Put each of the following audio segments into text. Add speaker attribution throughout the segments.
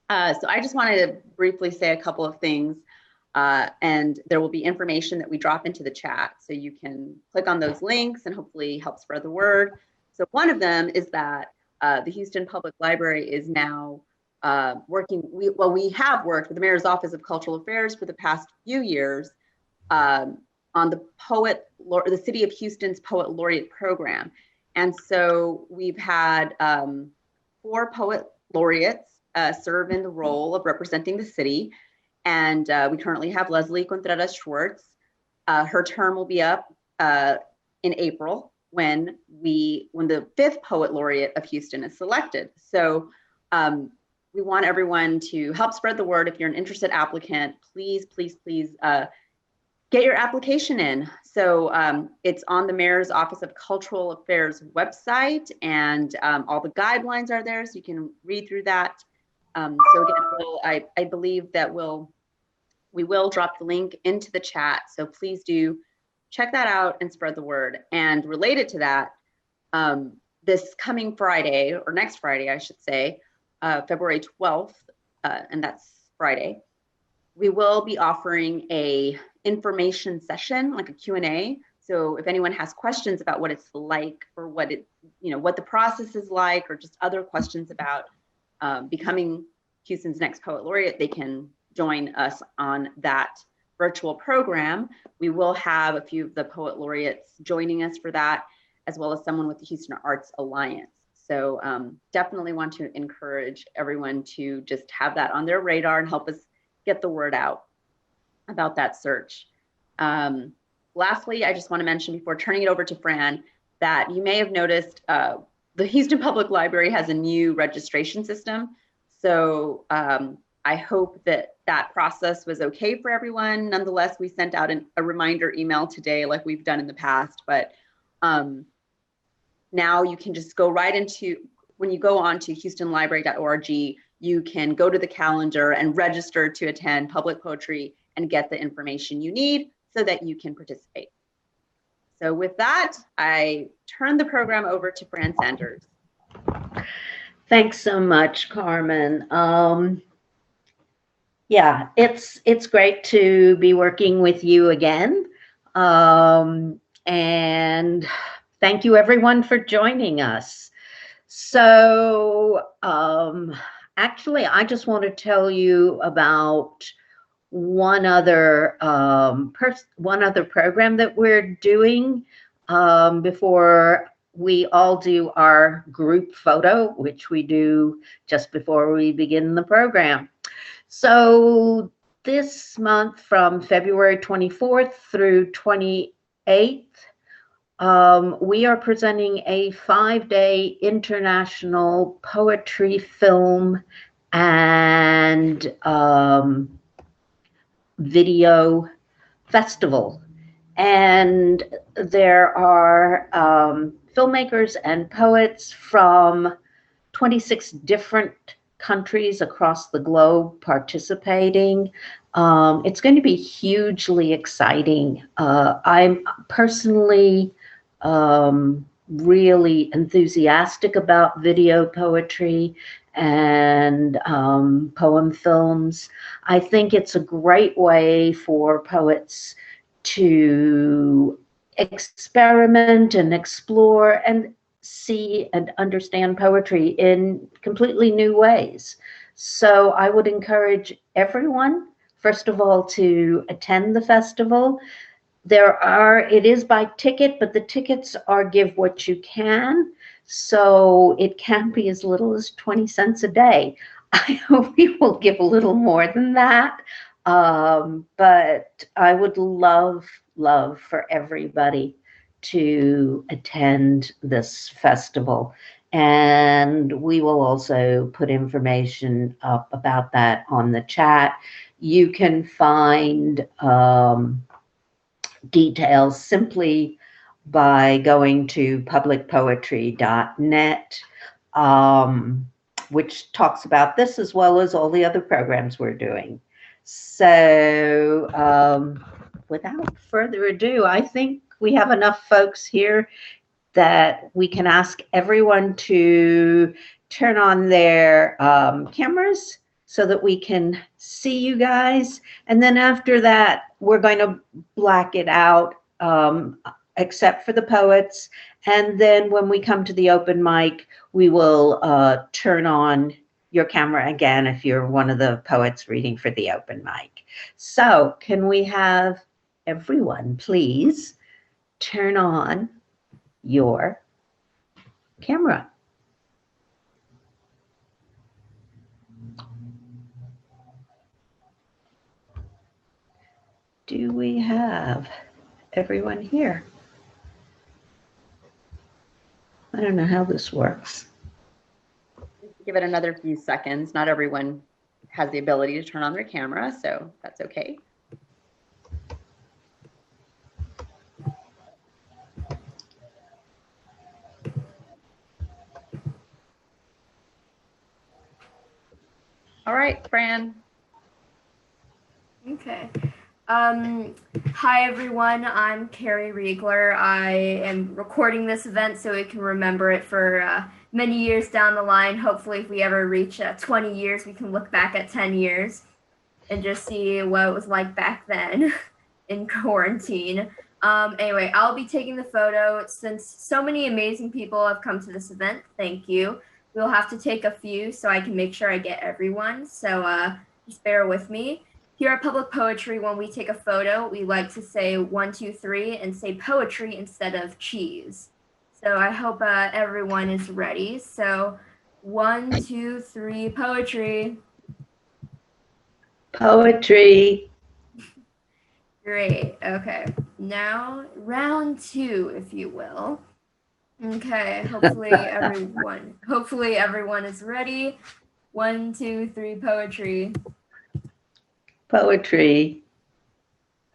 Speaker 1: So I just wanted to briefly say a couple of things, and there will be information that we drop into the chat, so you can click on those links and hopefully help spread the word. So one of them is that the Houston Public Library is now working. We have worked with the Mayor's Office of Cultural Affairs for the past few years on the City of Houston's Poet Laureate Program, and so we've had 4 poet laureates serve in the role of representing the city. And we currently have Leslie Contreras Schwartz. Her term will be up in April when the 5th poet laureate of Houston is selected. So we want everyone to help spread the word. If you're an interested applicant, please get your application in. So it's on the Mayor's Office of Cultural Affairs website, and all the guidelines are there, so you can read through that. So again, I believe that we will drop the link into the chat. So please do check that out and spread the word. And related to that, this coming Friday, or next Friday, I should say, February 12th, and that's Friday, we will be offering a information session, like a Q&A. So if anyone has questions about what it's like, or what the process is like, or just other questions about becoming Houston's next poet laureate, they can join us on that virtual program. We will have a few of the poet laureates joining us for that, as well as someone with the Houston Arts Alliance. So definitely want to encourage everyone to just have that on their radar and help us get the word out about that search. Lastly, I just want to mention before turning it over to Fran that you may have noticed the Houston Public Library has a new registration system. So I hope that process was okay for everyone. Nonetheless, we sent out a reminder email today like we've done in the past, but now you can just go right into, when you go on to houstonlibrary.org, you can go to the calendar and register to attend public poetry and get the information you need so that you can participate. So with that, I turn the program over to Fran Sanders.
Speaker 2: Thanks so much, Carmen. Yeah, it's great to be working with you again. And thank you everyone for joining us. So actually, I just want to tell you about one other program that we're doing before we all do our group photo, which we do just before we begin the program. So this month, from February 24th through 28th, we are presenting a 5-day international poetry, film, and video festival. And there are filmmakers and poets from 26 different countries across the globe participating. It's going to be hugely exciting. I'm personally really enthusiastic about video poetry and poem films. I think it's a great way for poets to experiment and explore and see and understand poetry in completely new ways. So I would encourage everyone, first of all, to attend the festival. It is by ticket, but the tickets are give what you can. So it can be as little as 20 cents a day. I hope we will give a little more than that. But I would love for everybody to attend this festival. And we will also put information up about that on the chat. You can find details simply by going to publicpoetry.net, which talks about this as well as all the other programs we're doing. So without further ado, I think we have enough folks here that we can ask everyone to turn on their cameras so that we can see you guys. And then after that, we're going to black it out, except for the poets. And then when we come to the open mic, we will turn on your camera again if you're one of the poets reading for the open mic. So can we have everyone please turn on your camera? Do we have everyone here? I don't know how this works.
Speaker 1: Give it another few seconds. Not everyone has the ability to turn on their camera, so that's okay. All right, Fran.
Speaker 3: Okay. Hi, everyone. I'm Carrie Riegler. I am recording this event so we can remember it for many years down the line. Hopefully, if we ever reach 20 years, we can look back at 10 years and just see what it was like back then in quarantine. Anyway, I'll be taking the photo. Since so many amazing people have come to this event, thank you. We'll have to take a few so I can make sure I get everyone. So just bear with me. Here at Public Poetry, when we take a photo, we like to say 1, 2, 3 and say poetry instead of cheese. So I hope everyone is ready. So 1, 2, 3, poetry.
Speaker 2: Poetry.
Speaker 3: Great. Okay. Now round 2, if you will. Okay. Hopefully everyone is ready. 1, 2, 3, poetry.
Speaker 2: Poetry.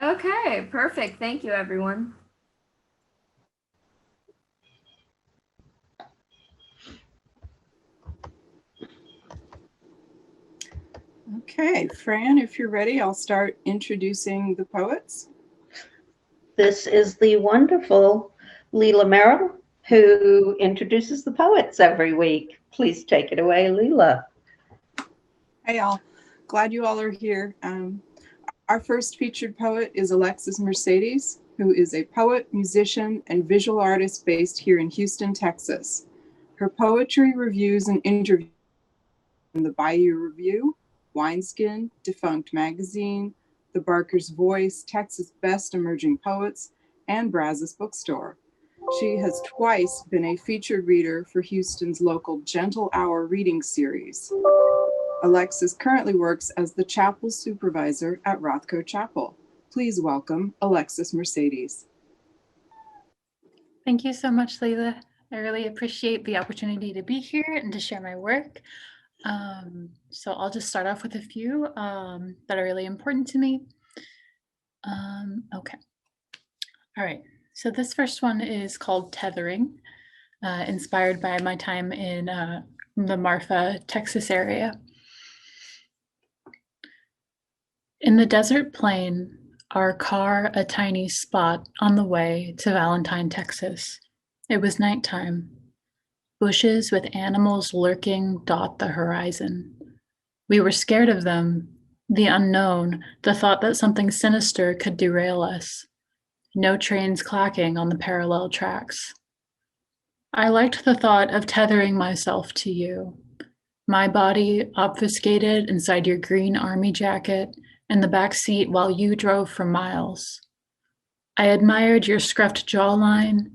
Speaker 3: Okay, perfect. Thank you, everyone.
Speaker 4: Okay, Fran, if you're ready, I'll start introducing the poets.
Speaker 2: This is the wonderful Leela Merrill, who introduces the poets every week. Please take it away, Leela.
Speaker 4: Hey, all. Glad you all are here. Our first featured poet is Alexis Mercedes, who is a poet, musician, and visual artist based here in Houston, Texas. Her poetry, reviews, and interviews in the Bayou Review, Wineskin, Defunct Magazine, The Barker's Voice, Texas Best Emerging Poets, and Brazos Bookstore. She has twice been a featured reader for Houston's local Gentle Hour reading series. Alexis currently works as the chapel supervisor at Rothko Chapel. Please welcome Alexis Mercedes.
Speaker 5: Thank you so much, Leila. I really appreciate the opportunity to be here and to share my work. So I'll just start off with a few that are really important to me. Okay. All right. So this first one is called Tethering, inspired by my time in the Marfa, Texas area. In the desert plain, our car a tiny spot on the way to Valentine, Texas. It was nighttime. Bushes with animals lurking dot the horizon. We were scared of them, the unknown, the thought that something sinister could derail us. No trains clacking on the parallel tracks. I liked the thought of tethering myself to you, my body obfuscated inside your green army jacket in the back seat while you drove for miles. I admired your scruffed jawline,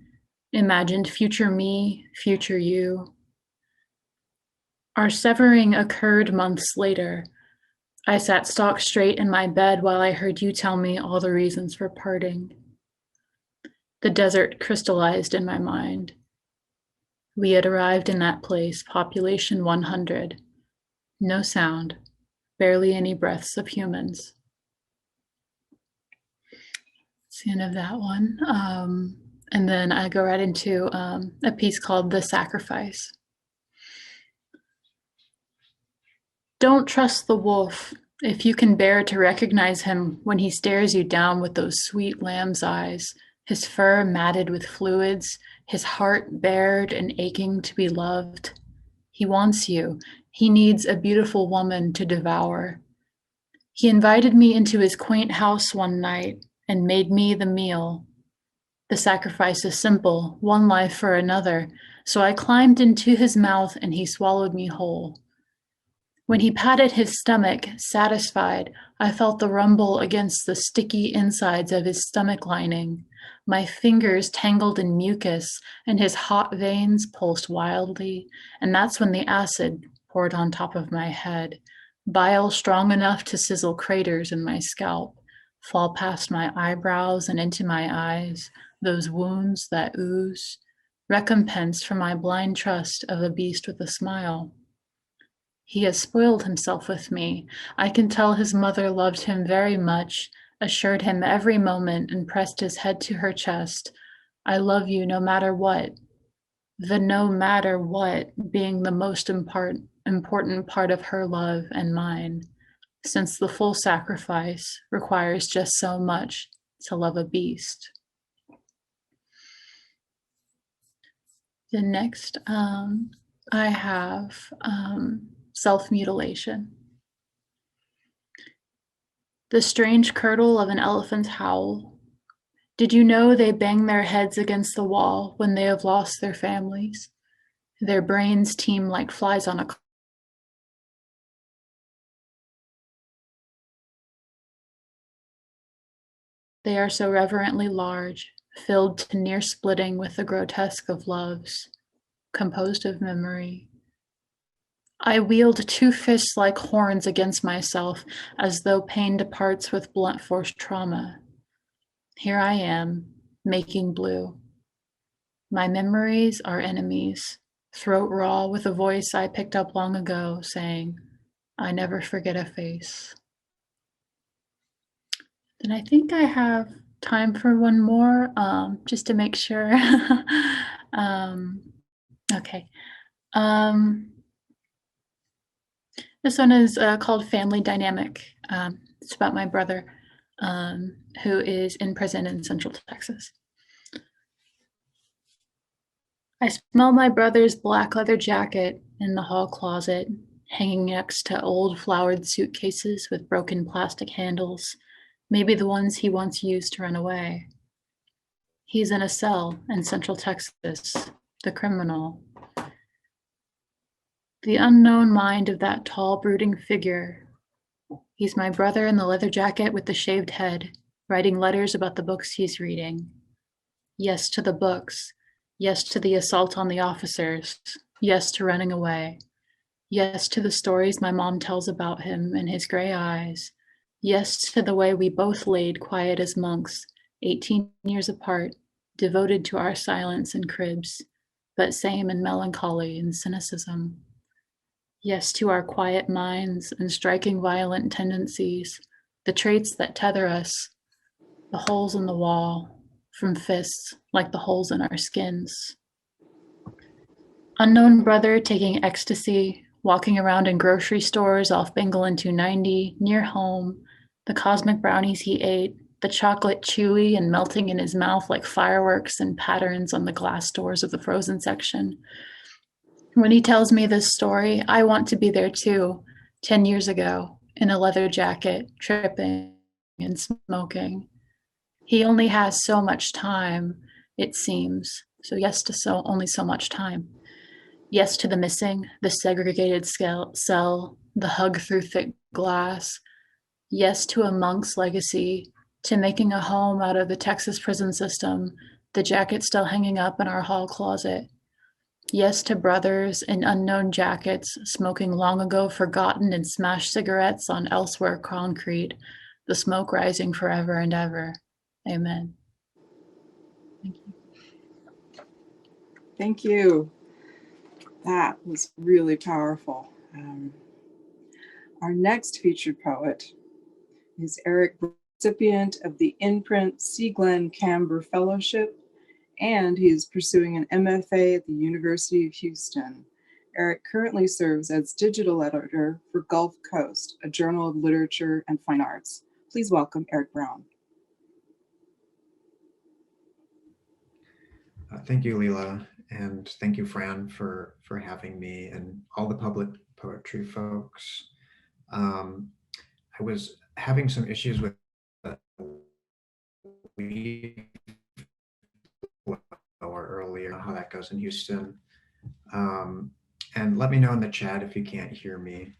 Speaker 5: imagined future me, future you. Our severing occurred months later. I sat stock straight in my bed while I heard you tell me all the reasons for parting. The desert crystallized in my mind. We had arrived in that place, population 100. No sound, barely any breaths of humans. That's the end of that one. And then I go right into a piece called The Sacrifice. Don't trust the wolf if you can bear to recognize him when he stares you down with those sweet lamb's eyes, his fur matted with fluids, his heart bared and aching to be loved. He wants you. He needs a beautiful woman to devour. He invited me into his quaint house one night and made me the meal. The sacrifice is simple, one life for another, so I climbed into his mouth and he swallowed me whole. When he patted his stomach, satisfied, I felt the rumble against the sticky insides of his stomach lining. My fingers tangled in mucus, and his hot veins pulsed wildly, and that's when the acid poured on top of my head, bile strong enough to sizzle craters in my scalp, fall past my eyebrows and into my eyes, those wounds that ooze, recompense for my blind trust of a beast with a smile. He has spoiled himself with me. I can tell his mother loved him very much, assured him every moment, and pressed his head to her chest. I love you no matter what. The no matter what being the most important part of her love and mine, since the full sacrifice requires just so much to love a beast. The next, I have Self-Mutilation. The strange curdle of an elephant's howl. Did you know they bang their heads against the wall when they have lost their families? Their brains teem like flies on a They are so reverently large, filled to near splitting with the grotesque of loves, composed of memory. I wield two fists like horns against myself, as though pain departs with blunt force trauma. Here I am, making blue. My memories are enemies, throat raw with a voice I picked up long ago, saying, I never forget a face. Then I think I have time for one more, just to make sure. Okay. This one is called Family Dynamic. It's about my brother who is in prison in Central Texas. I smell my brother's black leather jacket in the hall closet, hanging next to old flowered suitcases with broken plastic handles, maybe the ones he once used to run away. He's in a cell in Central Texas, the criminal. The unknown mind of that tall, brooding figure. He's my brother in the leather jacket with the shaved head, writing letters about the books he's reading. Yes to the books. Yes to the assault on the officers. Yes to running away. Yes to the stories my mom tells about him and his gray eyes. Yes to the way we both laid quiet as monks, 18 years apart, devoted to our silence and cribs, but same in melancholy and cynicism. Yes to our quiet minds and striking violent tendencies, the traits that tether us, the holes in the wall, from fists like the holes in our skins. Unknown brother taking ecstasy, walking around in grocery stores off Bengal and 290, near home, the cosmic brownies he ate, the chocolate chewy and melting in his mouth like fireworks and patterns on the glass doors of the frozen section. When he tells me this story, I want to be there too, 10 years ago, in a leather jacket, tripping and smoking. He only has so much time, it seems. So yes to only so much time. Yes to the missing, the segregated cell, the hug through thick glass. Yes to a monk's legacy, to making a home out of the Texas prison system, the jacket still hanging up in our hall closet. Yes to brothers in unknown jackets, smoking long ago forgotten and smashed cigarettes on elsewhere concrete, the smoke rising forever and ever. Amen. Thank you.
Speaker 4: Thank you. That was really powerful. Our next featured poet is Eric, recipient of the Imprint C. Glenn Camber Fellowship, and he is pursuing an MFA at the University of Houston. Eric currently serves as digital editor for Gulf Coast, a journal of literature and fine arts. Please welcome Eric Brown.
Speaker 6: Thank you, Leela, and thank you, Fran, for having me, and all the poetry folks. I was having some issues with leaf blower earlier, how that goes in Houston. And let me know in the chat if you can't hear me.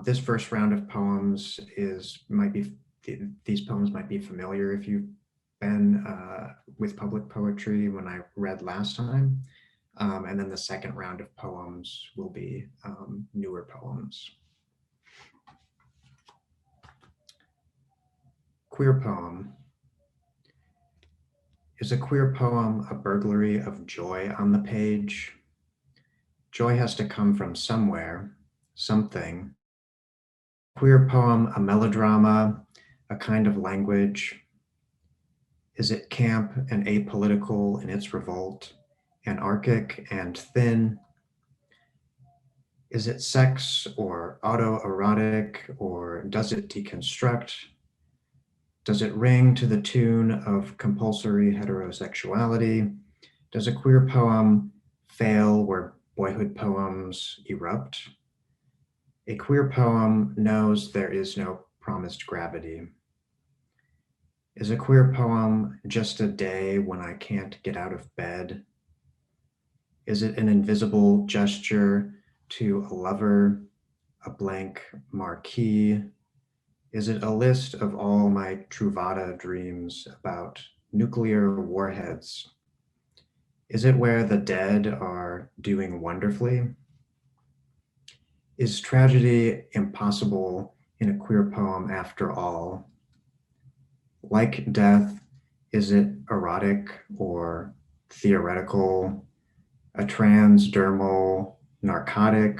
Speaker 6: This first round of poems these poems might be familiar if you've been with public poetry when I read last time. And then the second round of poems will be newer poems. Queer poem. Is a queer poem a burglary of joy on the page? Joy has to come from somewhere, something. Queer poem a melodrama, a kind of language? Is it camp and apolitical in its revolt, anarchic and thin? Is it sex or autoerotic, or does it deconstruct? Does it ring to the tune of compulsory heterosexuality? Does a queer poem fail where boyhood poems erupt? A queer poem knows there is no promised gravity. Is a queer poem just a day when I can't get out of bed? Is it an invisible gesture to a lover, a blank marquee? Is it a list of all my Truvada dreams about nuclear warheads? Is it where the dead are doing wonderfully? Is tragedy impossible in a queer poem after all? Like death, is it erotic or theoretical, a transdermal narcotic,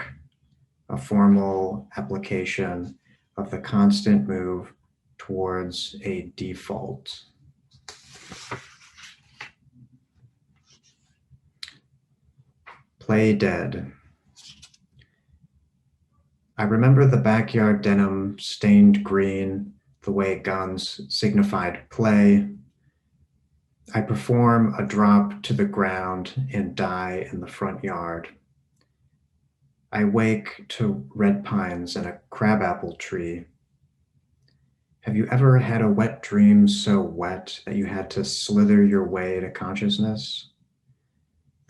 Speaker 6: a formal application of the constant move towards a default? Play dead. I remember the backyard denim stained green, the way guns signified play. I perform a drop to the ground and die in the front yard. I wake to red pines and a crabapple tree. Have you ever had a wet dream so wet that you had to slither your way to consciousness?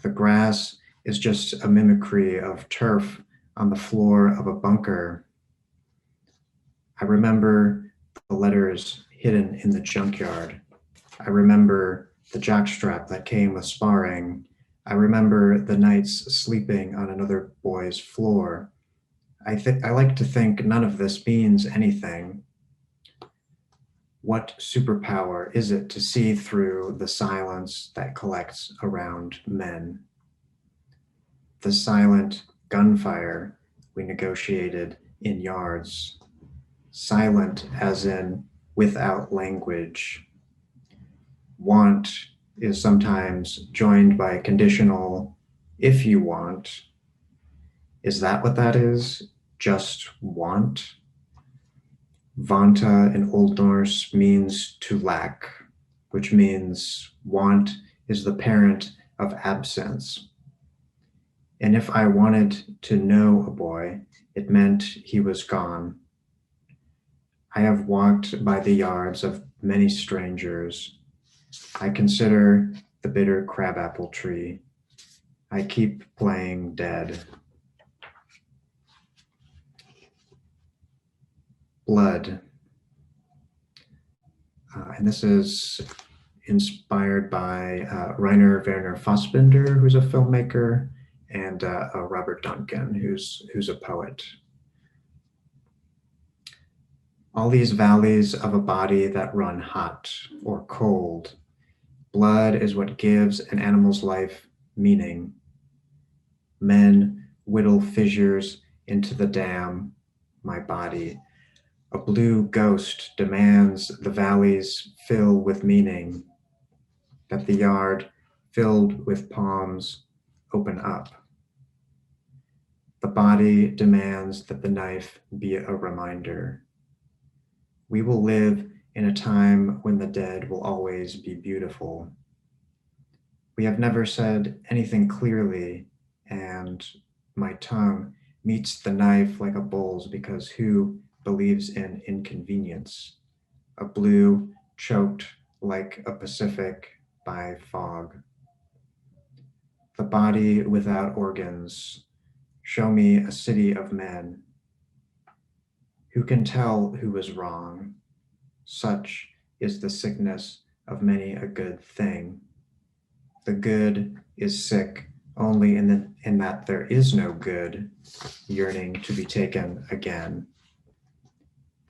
Speaker 6: The grass is just a mimicry of turf on the floor of a bunker. I remember the letters hidden in the junkyard. I remember the jockstrap that came with sparring. I remember the nights sleeping on another boy's floor. I like to think none of this means anything. What superpower is it to see through the silence that collects around men? The silent gunfire we negotiated in yards. Silent as in without language. Want is sometimes joined by conditional if you want. Is that what that is? Just want? Vanta in Old Norse means to lack, which means want is the parent of absence. And if I wanted to know a boy, it meant he was gone. I have walked by the yards of many strangers. I consider the bitter crabapple tree. I keep playing dead. Blood. And this is inspired by Rainer Werner Fassbinder, who's a filmmaker, and Robert Duncan, who's a poet. All these valleys of a body that run hot or cold. Blood is what gives an animal's life meaning. Men whittle fissures into the dam, my body. A blue ghost demands the valleys fill with meaning, that the yard filled with palms open up. The body demands that the knife be a reminder. We will live in a time when the dead will always be beautiful. We have never said anything clearly, and My tongue meets the knife like a bull's because who believes in inconvenience? A blue choked like a Pacific by fog. The body without organs, show me a city of men. Who can tell who is wrong? Such is the sickness of many a good thing. The good is sick only in that there is no good, yearning to be taken again.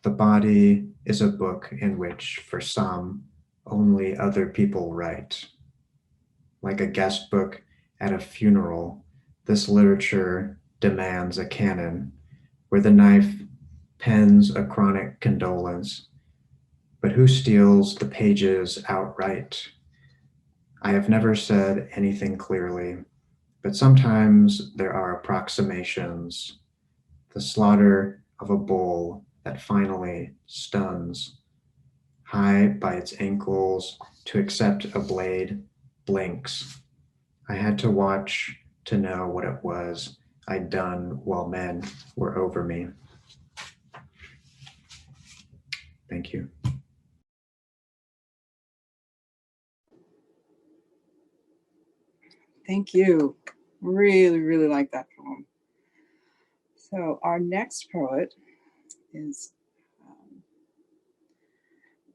Speaker 6: The body is a book in which, for some, only other people write. Like a guest book at a funeral, this literature demands a canon where the knife pens a chronic condolence. But who steals the pages outright? I have never said anything clearly, but sometimes there are approximations. The slaughter of a bull that finally stuns, high by its ankles to accept a blade, blinks. I had to watch to know what it was I'd done while men were over me. Thank you.
Speaker 4: Thank you. Really, really like that poem. So our next poet is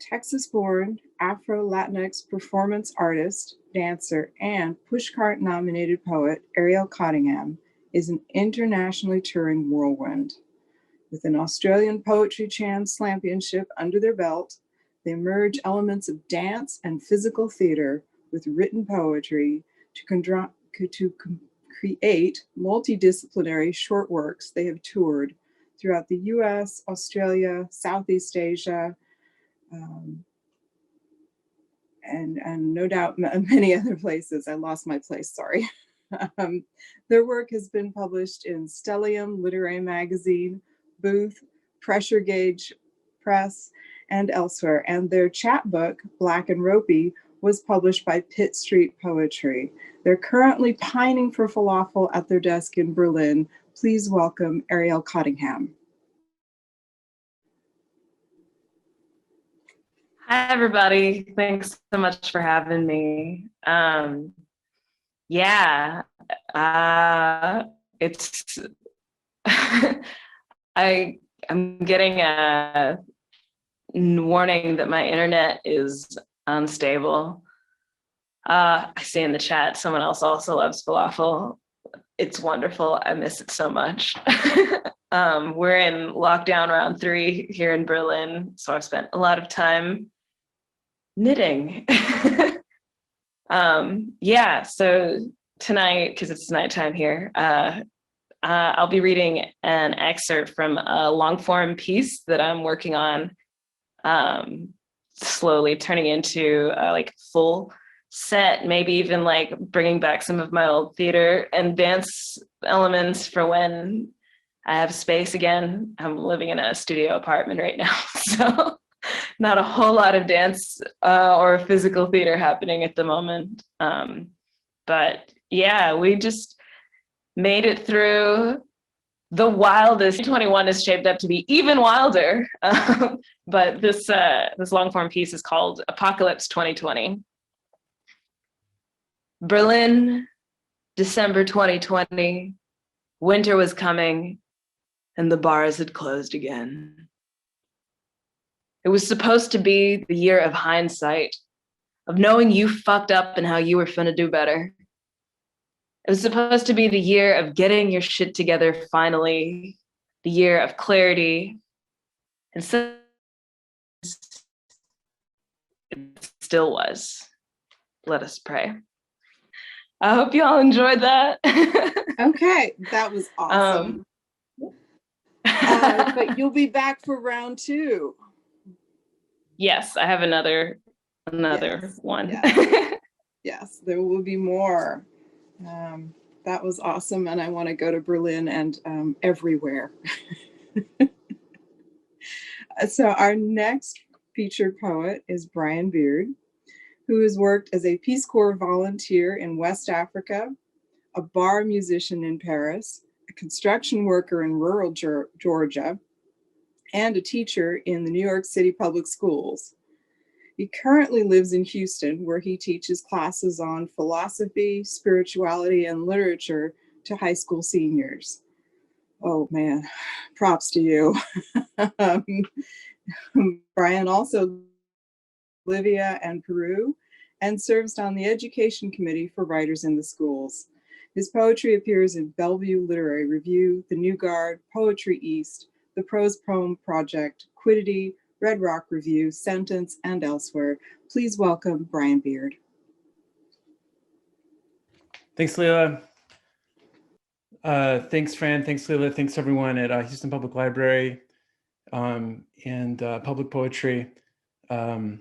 Speaker 4: Texas-born Afro-Latinx performance artist, dancer, and Pushcart-nominated poet Ariel Cottingham is an internationally touring whirlwind. With an Australian Poetry Championship under their belt, they merge elements of dance and physical theater with written poetry to create multidisciplinary short works. They have toured throughout the US, Australia, Southeast Asia, and no doubt many other places. I lost my place, sorry. Their work has been published in Stellium Literary Magazine, Booth, Pressure Gauge Press, and elsewhere. And their chapbook, Black and Ropey, was published by Pitt Street Poetry. They're currently pining for falafel at their desk in Berlin. Please welcome Arielle Cottingham.
Speaker 7: Hi, everybody. Thanks so much for having me. It's I'm getting a warning that my internet is unstable. I see in the chat someone else also loves falafel. It's wonderful. I miss it so much. We're in lockdown round 3 here in Berlin, so I've spent a lot of time knitting. So tonight, because it's nighttime here, I'll be reading an excerpt from a long form piece that I'm working on, slowly turning into like full set, maybe even like bringing back some of my old theater and dance elements for when I have space again. I'm living in a studio apartment right now, so not a whole lot of dance or physical theater happening at the moment. But yeah, we just made it through the wildest. 2021 is shaped up to be even wilder. But this long form piece is called Apocalypse 2020. Berlin, December 2020. Winter was coming and the bars had closed again. It was supposed to be the year of hindsight, of knowing you fucked up and how you were finna do better. It was supposed to be the year of getting your shit together finally, the year of clarity. And so it still was. Let us pray. I hope you all enjoyed that.
Speaker 4: Okay, that was awesome. But you'll be back for round 2.
Speaker 7: Yes, I have another
Speaker 4: Yes.
Speaker 7: one.
Speaker 4: Yes, there will be more. That was awesome, and I want to go to Berlin and everywhere. So our next featured poet is Brian Beard, who has worked as a Peace Corps volunteer in West Africa, a bar musician in Paris, construction worker in rural Georgia, and a teacher in the New York City Public Schools. He currently lives in Houston, where he teaches classes on philosophy, spirituality, and literature to high school seniors. Oh man, props to you. Brian also Bolivia and Peru, and serves on the Education Committee for Writers in the Schools. His poetry appears in Bellevue Literary Review, The New Guard, Poetry East, The Prose Poem Project, Quiddity, Red Rock Review, Sentence, and elsewhere. Please welcome Brian Beard.
Speaker 8: Thanks, Leila. Thanks, Fran. Thanks, Leila. Thanks, everyone at Houston Public Library and Public Poetry. I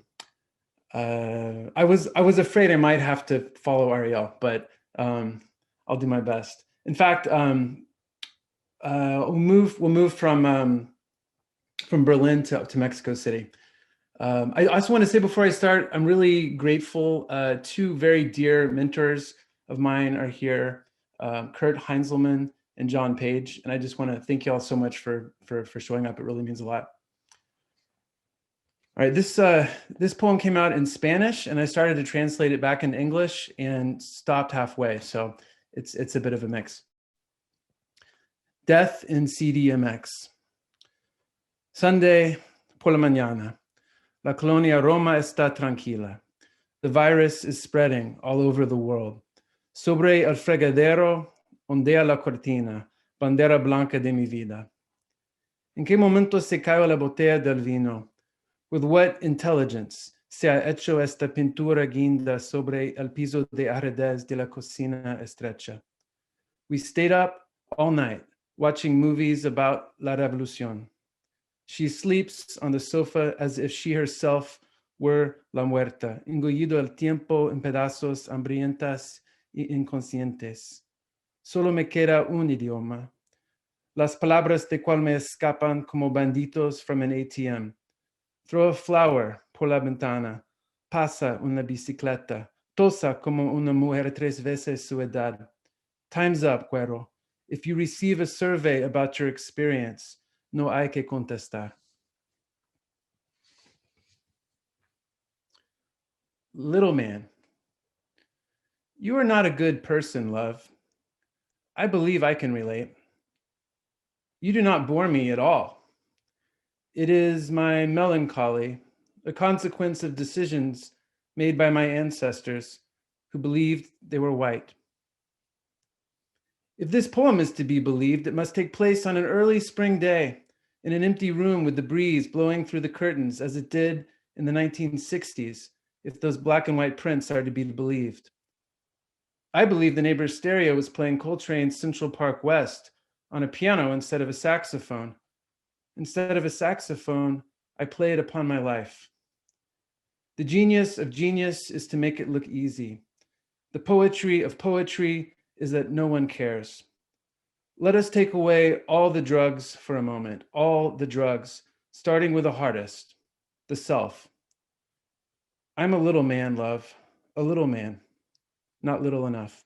Speaker 8: was afraid I might have to follow Arielle, but I'll do my best. In fact, we'll move from Berlin to Mexico City. I also want to say before I start, I'm really grateful. Two very dear mentors of mine are here, Kurt Heinzelman and John Page, and I just want to thank you all so much for showing up. It really means a lot. All right, this poem came out in Spanish, and I started to translate it back in English and stopped halfway, so it's a bit of a mix. Death in CDMX. Sunday por la mañana. La colonia Roma está tranquila. The virus is spreading all over the world. Sobre el fregadero ondea la cortina, bandera blanca de mi vida. ¿En qué momento se cayó la botella del vino? With what intelligence se ha hecho esta pintura guinda sobre el piso de ajedrez de la cocina estrecha? We stayed up all night watching movies about la revolución. She sleeps on the sofa as if she herself were la muerta, engullido el tiempo en pedazos hambrientas y inconscientes. Solo me queda un idioma. Las palabras de cual me escapan como banditos from an ATM. Throw a flower por la ventana. Pasa una bicicleta. Tosa como una mujer 3 veces su edad. Time's up, güero. If you receive a survey about your experience, no hay que contestar. Little man. You are not a good person, love. I believe I can relate. You do not bore me at all. It is my melancholy, a consequence of decisions made by my ancestors who believed they were white. If this poem is to be believed, it must take place on an early spring day in an empty room with the breeze blowing through the curtains as it did in the 1960s, if those black and white prints are to be believed. I believe the neighbor's stereo was playing Coltrane's Central Park West on a piano instead of a saxophone. Instead of a saxophone, I play it upon my life. The genius of genius is to make it look easy. The poetry of poetry is that no one cares. Let us take away all the drugs for a moment, all the drugs, starting with the hardest, the self. I'm a little man, love, a little man, not little enough.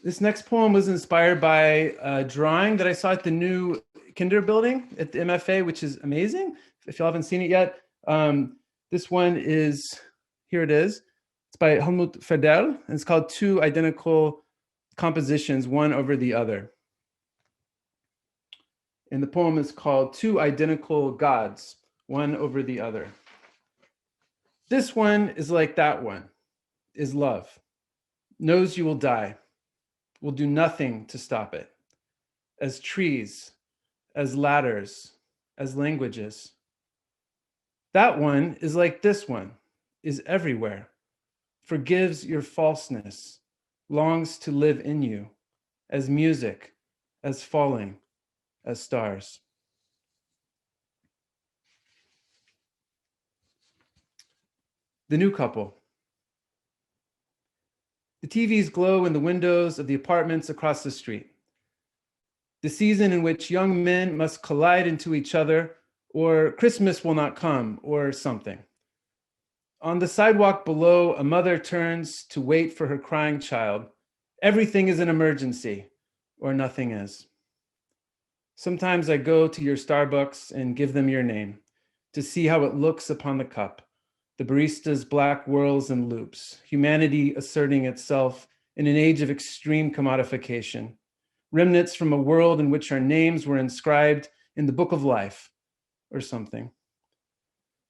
Speaker 8: This next poem was inspired by a drawing that I saw at the new Kinder building at the MFA, which is amazing. If y'all haven't seen it yet, this one is, here it is. It's by Helmut Ferdel, and it's called Two Identical Compositions, One Over the Other. And the poem is called Two Identical Gods, One Over the Other. This one is like that one, is love. Knows you will die, will do nothing to stop it. As trees, as ladders, as languages. That one is like this one, is everywhere, forgives your falseness, longs to live in you, as music, as falling, as stars. The new couple. The TVs glow in the windows of the apartments across the street. The season in which young men must collide into each other, or Christmas will not come, or something. On the sidewalk below, a mother turns to wait for her crying child. Everything is an emergency, or nothing is. Sometimes I go to your Starbucks and give them your name to see how it looks upon the cup. The barista's black whirls and loops, humanity asserting itself in an age of extreme commodification, remnants from a world in which our names were inscribed in the book of life or something.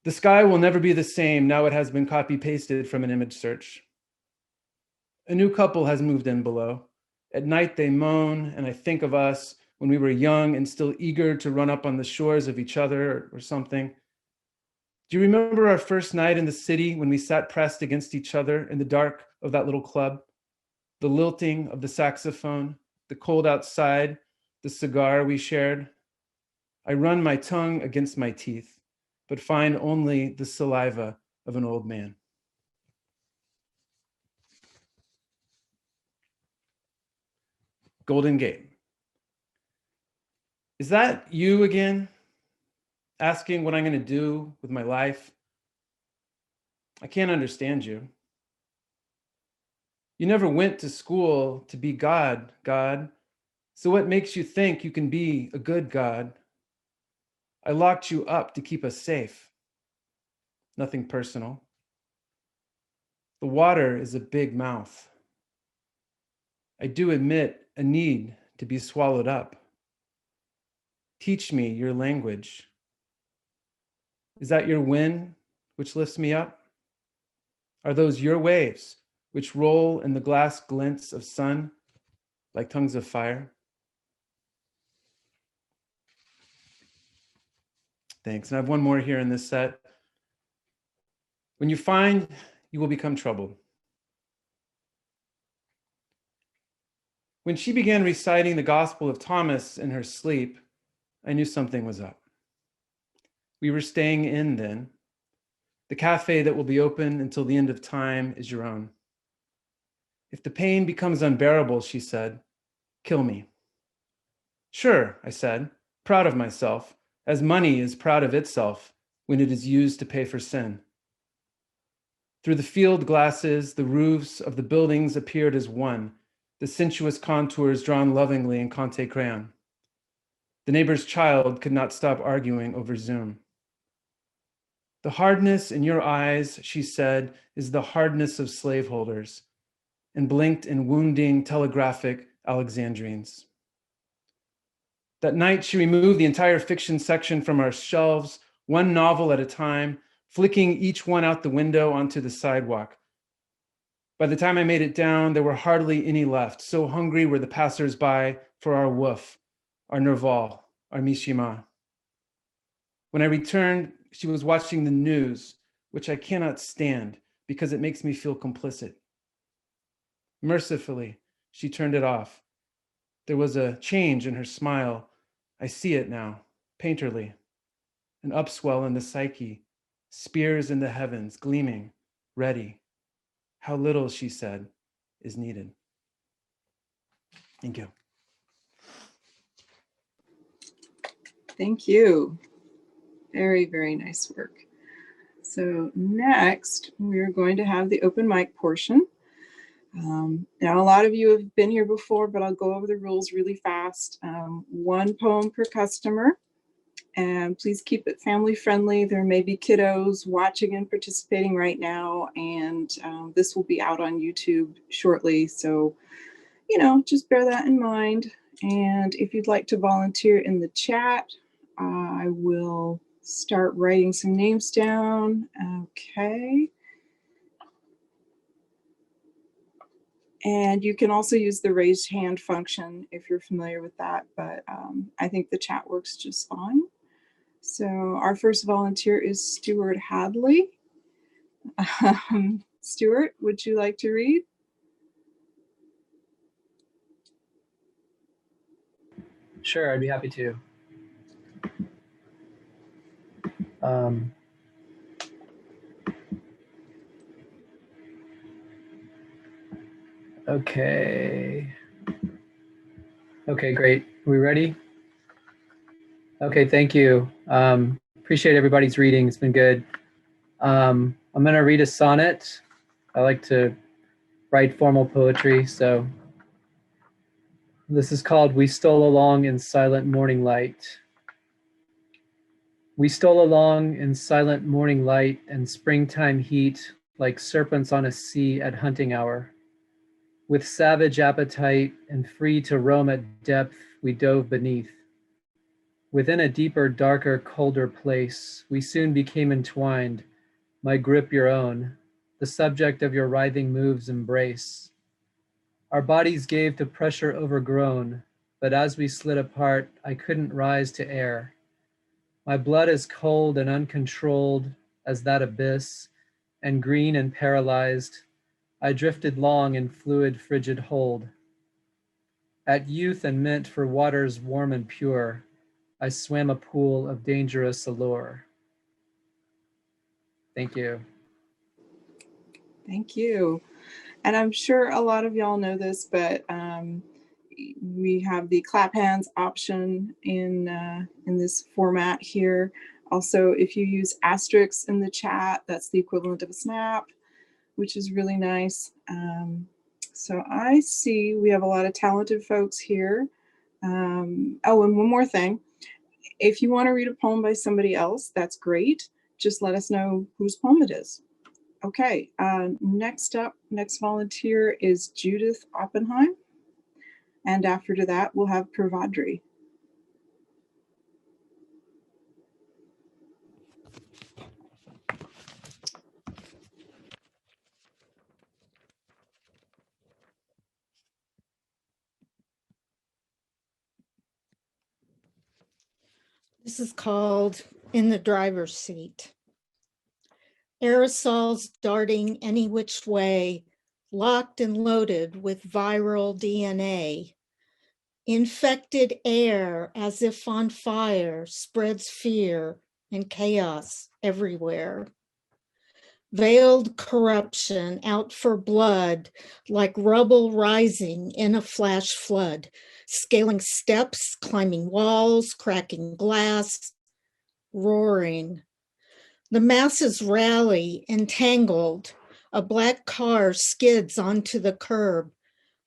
Speaker 8: The sky will never be the same now it has been copy-pasted from an image search. A new couple has moved in below. At night they moan, and I think of us when we were young and still eager to run up on the shores of each other or something. Do you remember our first night in the city when we sat pressed against each other in the dark of that little club? The lilting of the saxophone, the cold outside, the cigar we shared. I run my tongue against my teeth, but find only the saliva of an old man. Golden Gate. Is that you again? Asking what I'm going to do with my life? I can't understand you. You never went to school to be God, God. So what makes you think you can be a good God? I locked you up to keep us safe. Nothing personal. The water is a big mouth. I do admit a need to be swallowed up. Teach me your language. Is that your wind which lifts me up? Are those your waves which roll in the glass glints of sun like tongues of fire? Thanks. And I have one more here in this set. When you find, you will become troubled. When she began reciting the Gospel of Thomas in her sleep, I knew something was up. We were staying in then. The cafe that will be open until the end of time is your own. If the pain becomes unbearable, she said, kill me. Sure, I said, proud of myself, as money is proud of itself when it is used to pay for sin. Through the field glasses, the roofs of the buildings appeared as one, the sensuous contours drawn lovingly in Conte crayon. The neighbor's child could not stop arguing over Zoom. The hardness in your eyes, she said, is the hardness of slaveholders, and blinked in wounding telegraphic Alexandrines. That night, she removed the entire fiction section from our shelves, one novel at a time, flicking each one out the window onto the sidewalk. By the time I made it down, there were hardly any left. So hungry were the passersby for our woof, our Nerval, our Mishima. When I returned, she was watching the news, which I cannot stand because it makes me feel complicit. Mercifully, she turned it off. There was a change in her smile. I see it now, painterly. An upswell in the psyche, spears in the heavens, gleaming, ready. How little, she said, is needed. Thank you.
Speaker 4: Thank you. Very, very nice work. So next, we're going to have the open mic portion. Now, a lot of you have been here before, but I'll go over the rules really fast. One poem per customer, and please keep it family friendly. There may be kiddos watching and participating right now, and this will be out on YouTube shortly. So, just bear that in mind. And if you'd like to volunteer in the chat, I will start writing some names down. Okay. And you can also use the raised hand function if you're familiar with that, but I think the chat works just fine. So our first volunteer is Stuart Hadley. Stuart, would you like to read?
Speaker 9: Sure, I'd be happy to. Okay. Okay, great. Are we ready? Okay, thank you. Appreciate everybody's reading. It's been good. I'm going to read a sonnet. I like to write formal poetry, so this is called We Stole Along in Silent Morning Light. We stole along in silent morning light and springtime heat like serpents on a sea at hunting hour. With savage appetite and free to roam at depth, we dove beneath. Within a deeper, darker, colder place, we soon became entwined, my grip your own, the subject of your writhing moves embrace. Our bodies gave to pressure overgrown, but as we slid apart, I couldn't rise to air. My blood is cold and uncontrolled as that abyss, and green and paralyzed, I drifted long in fluid, frigid hold. At youth and meant for waters warm and pure, I swam a pool of dangerous allure. Thank you.
Speaker 4: Thank you. And I'm sure a lot of y'all know this, but we have the clap hands option in this format here. Also, if you use asterisks in the chat, that's the equivalent of a snap, which is really nice. So I see we have a lot of talented folks here. Oh, and one more thing. If you want to read a poem by somebody else, that's great. Just let us know whose poem it is. Okay, next volunteer is Judith Oppenheim. And after that, we'll have Pravadri.
Speaker 10: This is called In the Driver's Seat. Aerosols darting any which way, locked and loaded with viral DNA. Infected air as if on fire spreads fear and chaos everywhere. Veiled corruption out for blood, like rubble rising in a flash flood, scaling steps, climbing walls, cracking glass, roaring. The masses rally, entangled. A black car skids onto the curb.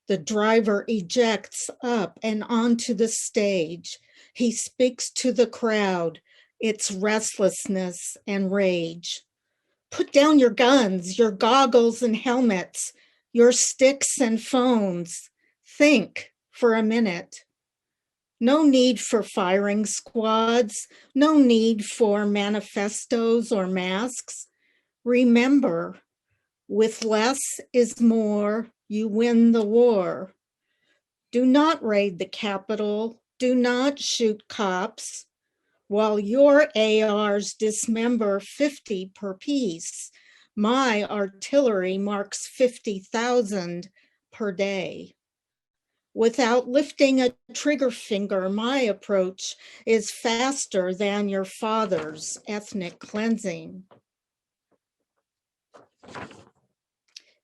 Speaker 10: The driver ejects up and onto the stage. He speaks to the crowd, its restlessness and rage. Put down your guns, your goggles and helmets, your sticks and phones. Think for a minute. No need for firing squads, no need for manifestos or masks. Remember, with less is more, you win the war. Do not raid the Capitol, do not shoot cops. While your ARs dismember 50 per piece, my artillery marks 50,000 per day. Without lifting a trigger finger, my approach is faster than your father's ethnic cleansing.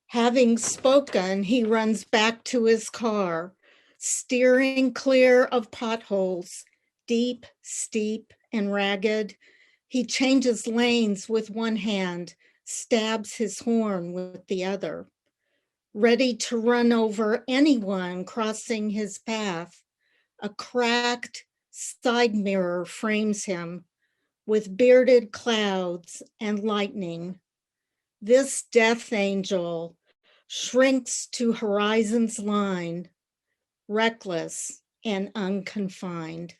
Speaker 10: Having spoken, he runs back to his car, steering clear of potholes, deep, steep, and ragged. He changes lanes with one hand, stabs his horn with the other, ready to run over anyone crossing his path. A cracked side mirror frames him with bearded clouds and lightning. This death angel shrinks to horizon's line, reckless and unconfined.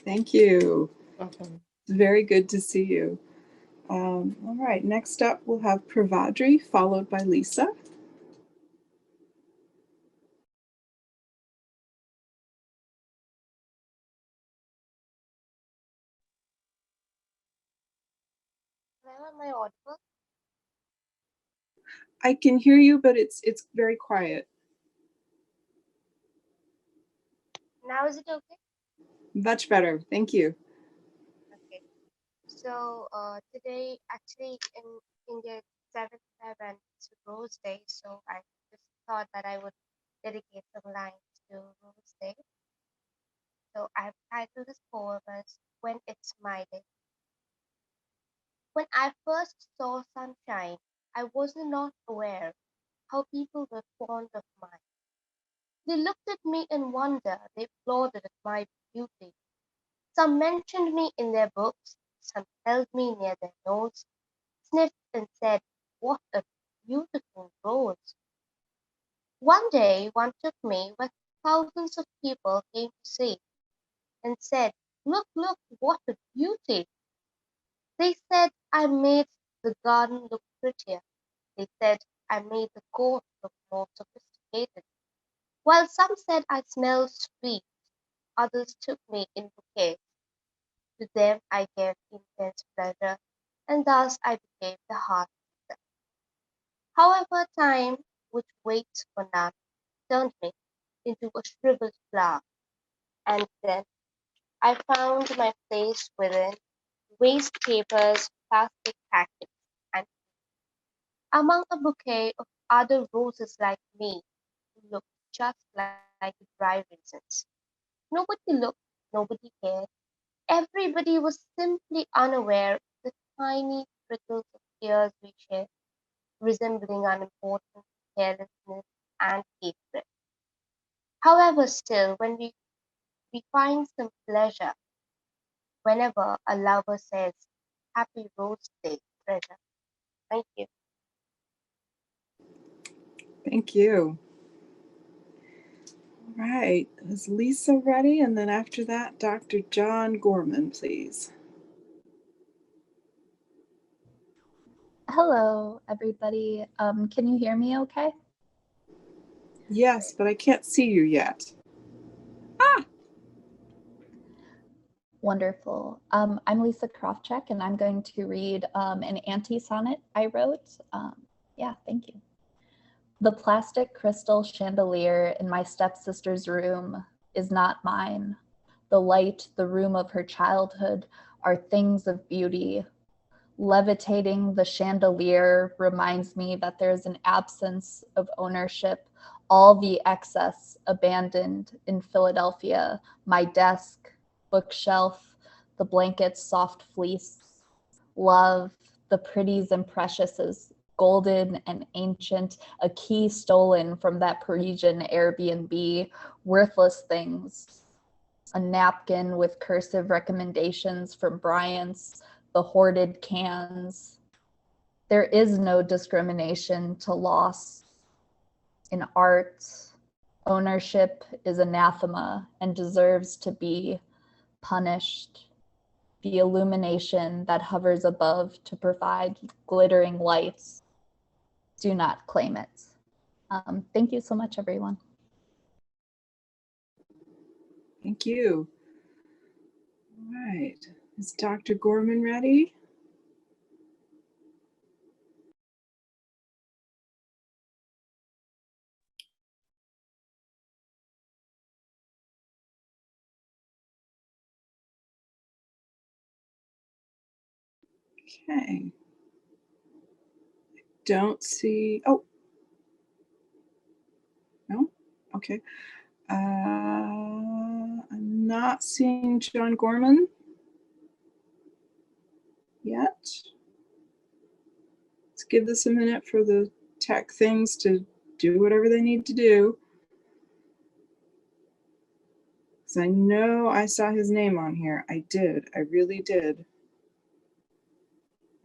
Speaker 4: Thank you.
Speaker 10: Welcome.
Speaker 4: It's very good to see you. All right, next up we'll have Pravadri, followed by Lisa.
Speaker 11: Am I audible?
Speaker 4: I can hear you, but it's very quiet.
Speaker 11: Now is it okay?
Speaker 4: Much better, thank you.
Speaker 11: Okay. So today, actually, in India, 7th Feb and it's Rose Day, so I just thought that I would dedicate some lines to Rose Day. So I've titled to this poem as When It's My Day. When I first saw sunshine, I was not aware how people were fond of mine. They looked at me in wonder, they applauded at my beauty. Some mentioned me in their books, some held me near their nose, sniffed and said, "What a beautiful rose." One day one took me where thousands of people came to see and said, "Look, look, what a beauty." They said I made the garden look prettier. They said I made the court look more sophisticated. While some said I smelled sweet, others took me in bouquets. To them I gave intense pleasure, and thus I became the heart of them. However, time, which waits for none, turned me into a shriveled flower, and then I found my place within waste papers, plastic packets, and among a bouquet of other roses like me who looked just like dry raisins. Nobody looked, nobody cared. Everybody was simply unaware of the tiny trickles of tears we shed, resembling unimportant carelessness and hatred. However, still, when we find some pleasure whenever a lover says, "Happy Rose Day, treasure." Thank you.
Speaker 4: Thank you. All right, is Lisa ready? And then after that, Dr. John Gorman, please.
Speaker 12: Hello, everybody. Can you hear me okay?
Speaker 4: Yes, but I can't see you yet.
Speaker 12: Wonderful. I'm Lisa Krofchek, and I'm going to read an anti-sonnet I wrote. Yeah, thank you. The plastic crystal chandelier in my stepsister's room is not mine. The light, the room of her childhood are things of beauty. Levitating the chandelier reminds me that there is an absence of ownership, all the excess abandoned in Philadelphia, my desk, bookshelf, the blanket's soft fleece, love, the pretties and preciouses, golden and ancient, a key stolen from that Parisian Airbnb, worthless things, a napkin with cursive recommendations from Bryant's, the hoarded cans. There is no discrimination to loss. In art, ownership is anathema and deserves to be punished. The illumination that hovers above to provide glittering lights, do not claim it. Thank you so much, everyone.
Speaker 4: Thank you. All right, is Dr. Gorman ready? Okay. Don't see, oh. No? Okay. I'm not seeing John Gorman yet. Let's give this a minute for the tech things to do whatever they need to do. Because I know I saw his name on here. I did. I really did.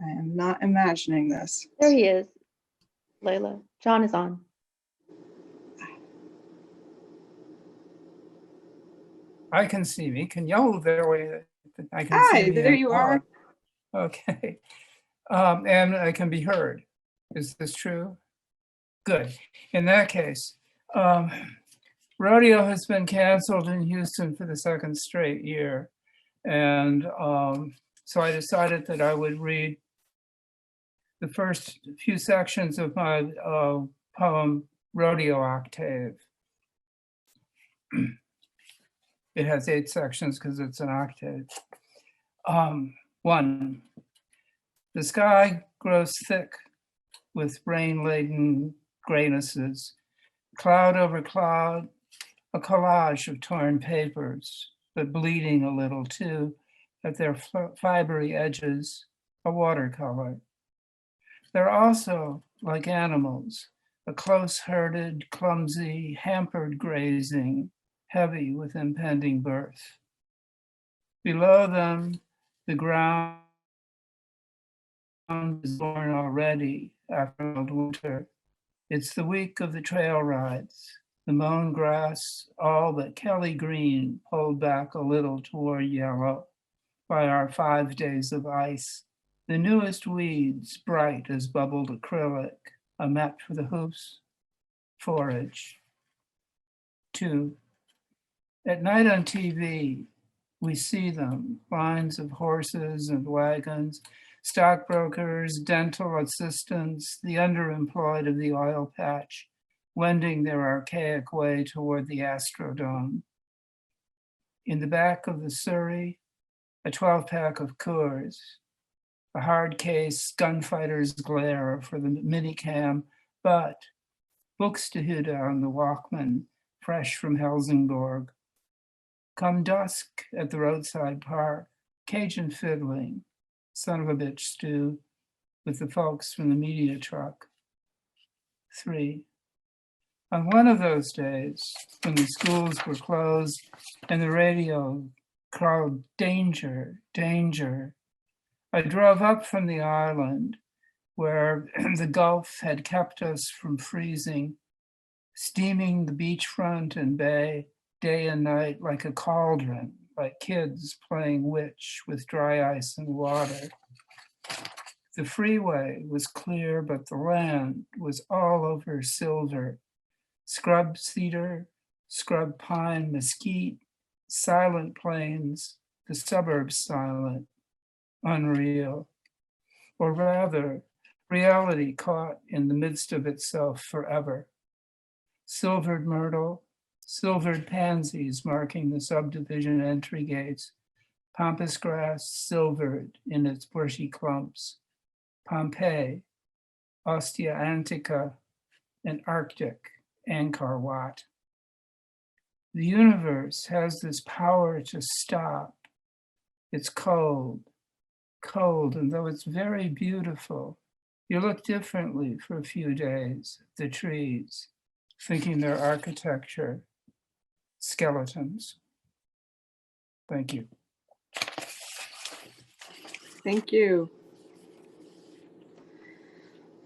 Speaker 4: I am not imagining this.
Speaker 1: There he is, Layla. John is on.
Speaker 13: I can see me. Can y'all there way? I can
Speaker 4: Hi,
Speaker 13: see me.
Speaker 4: there you are.
Speaker 13: Okay. And I can be heard. Is this true? Good. In that case, rodeo has been canceled in Houston for the second straight year. And so I decided that I would read the first few sections of my poem, Rodeo Octave. It has 8 sections because it's an octave. 1, the sky grows thick with rain-laden graynesses, cloud over cloud, a collage of torn papers, but bleeding a little too at their fibery edges, a watercolor. They're also, like animals, a close-herded, clumsy, hampered grazing, heavy with impending birth. Below them, the ground is born already after old winter. It's the week of the trail rides, the mown grass, all but Kelly green, pulled back a little toward yellow by our 5 days of ice. The newest weeds, bright as bubbled acrylic, a mat for the hoofs, forage. 2. At night on TV, we see them, lines of horses and wagons, stockbrokers, dental assistants, the underemployed of the oil patch, wending their archaic way toward the Astrodome. In the back of the Surrey, a 12-pack of Coors, a hard case gunfighter's glare for the minicam, but Buxtehude on the Walkman, fresh from Helsingborg. Come dusk at the roadside park, Cajun fiddling, son of a bitch stew, with the folks from the media truck. 3. On one of those days, when the schools were closed and the radio crowed, danger, danger, I drove up from the island where the Gulf had kept us from freezing, steaming the beachfront and bay day and night like a cauldron, like kids playing witch with dry ice and water. The freeway was clear, but the land was all over silver. Scrub cedar, scrub pine, mesquite, silent plains, the suburbs silent, unreal. Or rather, reality caught in the midst of itself forever. Silvered myrtle, silvered pansies marking the subdivision entry gates, pampas grass silvered in its bushy clumps, Pompeii, Ostia Antica, and Arctic, Angkor Wat. The universe has this power to stop. It's cold, cold, and though it's very beautiful, you look differently for a few days at the trees, thinking their architecture, skeletons. Thank you.
Speaker 4: Thank you.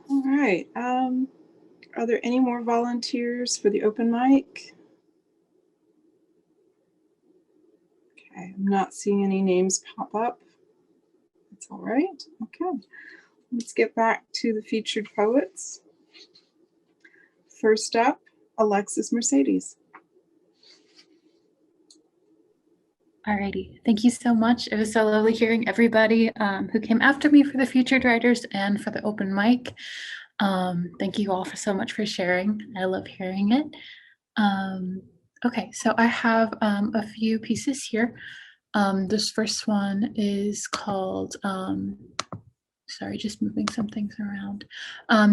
Speaker 4: All right. Are there any more volunteers for the open mic? Okay, I'm not seeing any names pop up. That's all right. Okay, let's get back to the featured poets. First up, Alexis Mercedes.
Speaker 5: Alrighty, thank you so much. It was so lovely hearing everybody who came after me for the featured writers and for the open mic. Thank you all so much for sharing. I love hearing it. Okay, so I have a few pieces here. This first one is called, sorry, just moving some things around.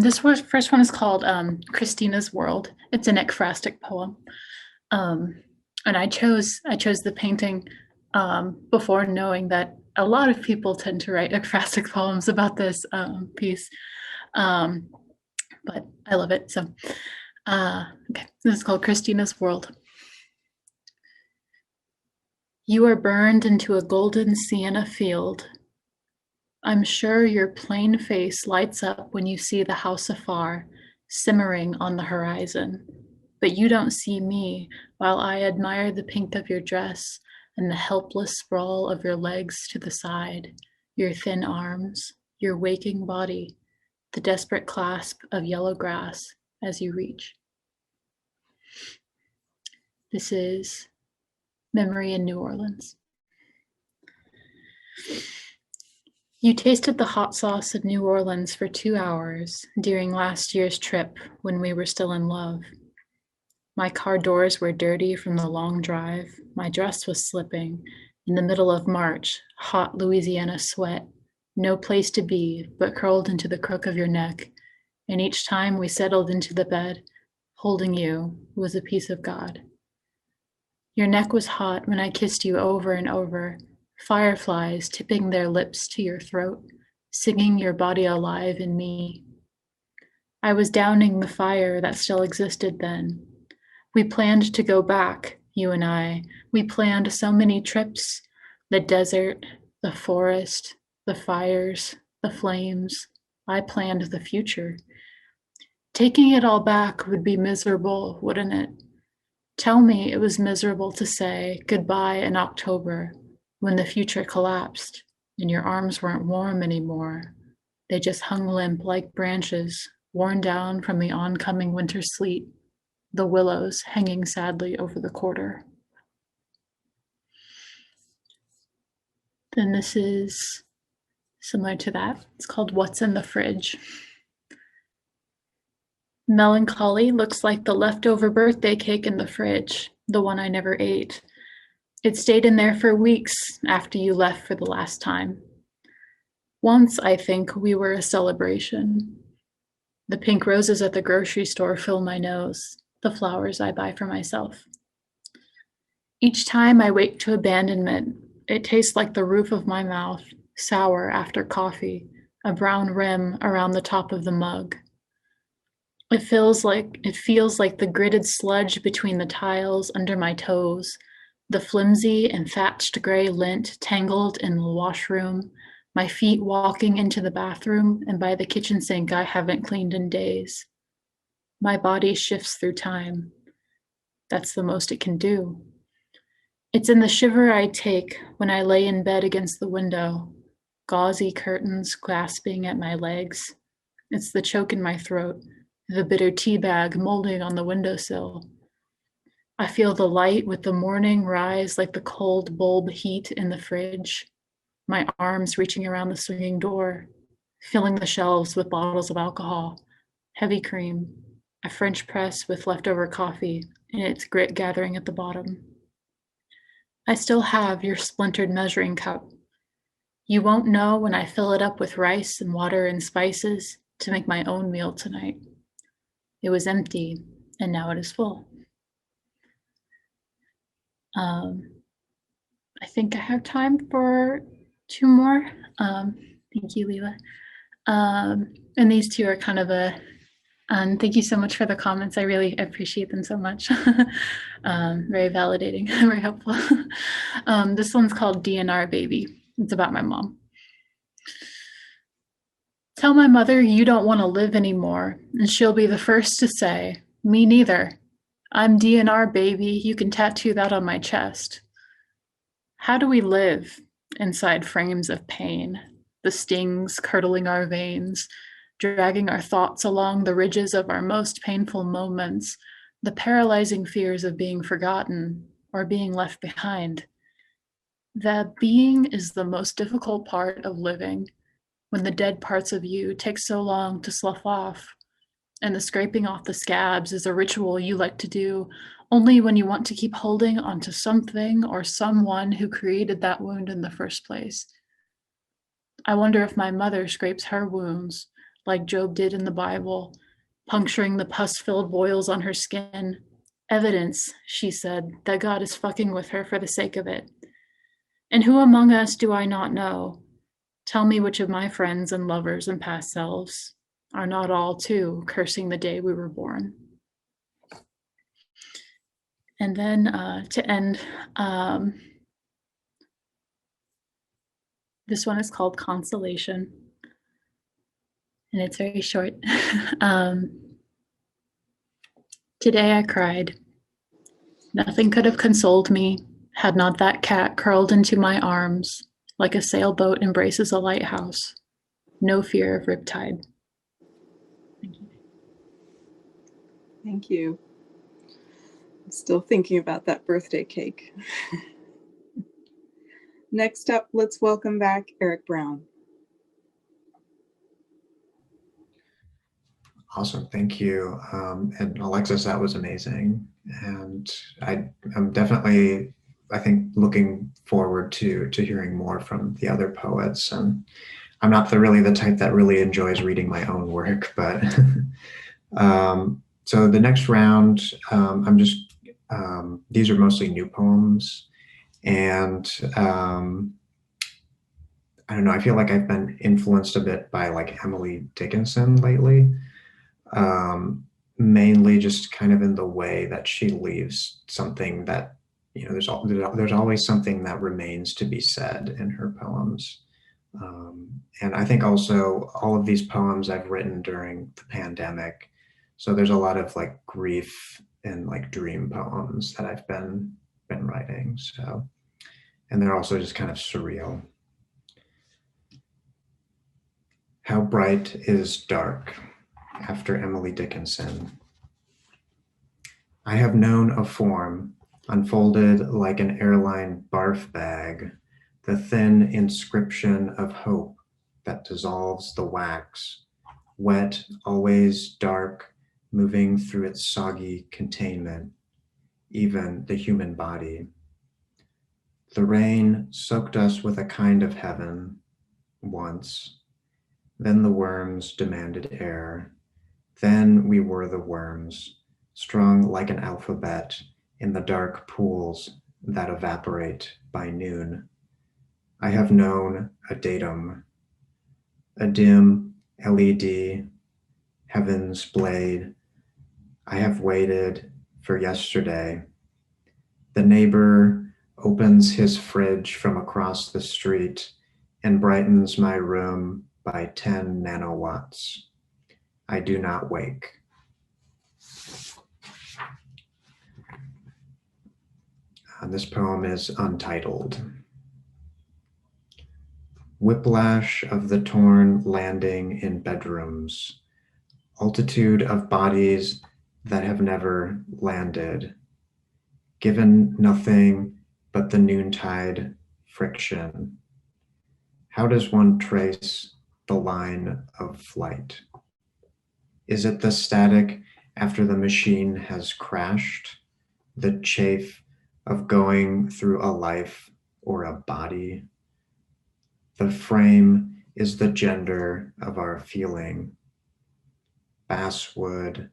Speaker 5: First one is called Christina's World. It's an ekphrastic poem. And I chose the painting before knowing that a lot of people tend to write ekphrastic poems about this piece. But I love it. So, okay, this is called Christina's World. You are burned into a golden sienna field. I'm sure your plain face lights up when you see the house afar, simmering on the horizon. But you don't see me while I admire the pink of your dress and the helpless sprawl of your legs to the side, your thin arms, your waking body, the desperate clasp of yellow grass as you reach. This is Memory in New Orleans. You tasted the hot sauce of New Orleans for 2 hours during last year's trip when we were still in love. My car doors were dirty from the long drive. My dress was slipping. In the middle of March, hot Louisiana sweat, no place to be but curled into the crook of your neck. And each time we settled into the bed, holding you was a piece of God. Your neck was hot when I kissed you over and over, fireflies tipping their lips to your throat, singing your body alive in me. I was downing the fire that still existed then. We planned to go back, you and I. We planned so many trips, the desert, the forest, the fires, the flames. I planned the future. Taking it all back would be miserable, wouldn't it? Tell me it was miserable to say goodbye in October when the future collapsed and your arms weren't warm anymore. They just hung limp like branches worn down from the oncoming winter sleet, the willows hanging sadly over the quarter. Then this is similar to that. It's called What's in the Fridge. Melancholy looks like the leftover birthday cake in the fridge, the one I never ate. It stayed in there for weeks after you left for the last time. Once, I think, we were a celebration. The pink roses at the grocery store fill my nose, the flowers I buy for myself. Each time I wake to abandonment, it tastes like the roof of my mouth, sour after coffee, a brown rim around the top of the mug. It feels like the gritted sludge between the tiles under my toes, the flimsy and thatched gray lint tangled in the washroom, my feet walking into the bathroom and by the kitchen sink I haven't cleaned in days. My body shifts through time. That's the most it can do. It's in the shiver I take when I lay in bed against the window, gauzy curtains clasping at my legs. It's the choke in my throat, the bitter tea bag molding on the windowsill. I feel the light with the morning rise like the cold bulb heat in the fridge, my arms reaching around the swinging door, filling the shelves with bottles of alcohol, heavy cream, a French press with leftover coffee and its grit gathering at the bottom. I still have your splintered measuring cup. You won't know when I fill it up with rice and water and spices to make my own meal tonight. It was empty, and now it is full. I think I have time for two more. Thank you, Leela. And these two are kind of thank you so much for the comments. I really appreciate them so much. Very validating, very helpful. This one's called DNR Baby. It's about my mom. Tell my mother you don't want to live anymore, and she'll be the first to say, me neither. I'm DNR, baby. You can tattoo that on my chest. How do we live inside frames of pain, the stings curdling our veins, dragging our thoughts along the ridges of our most painful moments, the paralyzing fears of being forgotten or being left behind? That being is the most difficult part of living, when the dead parts of you take so long to slough off, and the scraping off the scabs is a ritual you like to do only when you want to keep holding onto something or someone who created that wound in the first place. I wonder if my mother scrapes her wounds like Job did in the Bible, puncturing the pus-filled boils on her skin. Evidence, she said, that God is fucking with her for the sake of it. And who among us do I not know? Tell me which of my friends and lovers and past selves are not all too cursing the day we were born. And then to end, this one is called Consolation, and it's very short. Today I cried. Nothing could have consoled me had not that cat curled into my arms like a sailboat embraces a lighthouse. No fear of riptide. Thank you.
Speaker 4: Thank you. I'm still thinking about that birthday cake. Next up, let's welcome back Eric Brown.
Speaker 6: Awesome, thank you. And Alexis, that was amazing. And I'm definitely, I think, looking forward to hearing more from the other poets. And I'm not really the type that really enjoys reading my own work, but so the next round, I'm just these are mostly new poems. And I don't know, I feel like I've been influenced a bit by like Emily Dickinson lately. Mainly just kind of in the way that she leaves something that, you know, there's always something that remains to be said in her poems. And I think also all of these poems I've written during the pandemic. So there's a lot of like grief and like dream poems that I've been writing. So, and they're also just kind of surreal. How bright is dark, after Emily Dickinson. I have known a form unfolded like an airline barf bag, the thin inscription of hope that dissolves the wax, wet, always dark, moving through its soggy containment, even the human body. The rain soaked us with a kind of heaven once. Then the worms demanded air. Then we were the worms, strung like an alphabet in the dark pools that evaporate by noon. I have known a datum, a dim LED, heaven's blade. I have waited for yesterday. The neighbor opens his fridge from across the street and brightens my room by 10 nanowatts. I do not wake. This poem is Untitled. Whiplash of the torn landing in bedrooms, altitude of bodies that have never landed, given nothing but the noontide friction. How does one trace the line of flight? Is it the static after the machine has crashed, the chafe of going through a life or a body? The frame is the gender of our feeling. Basswood,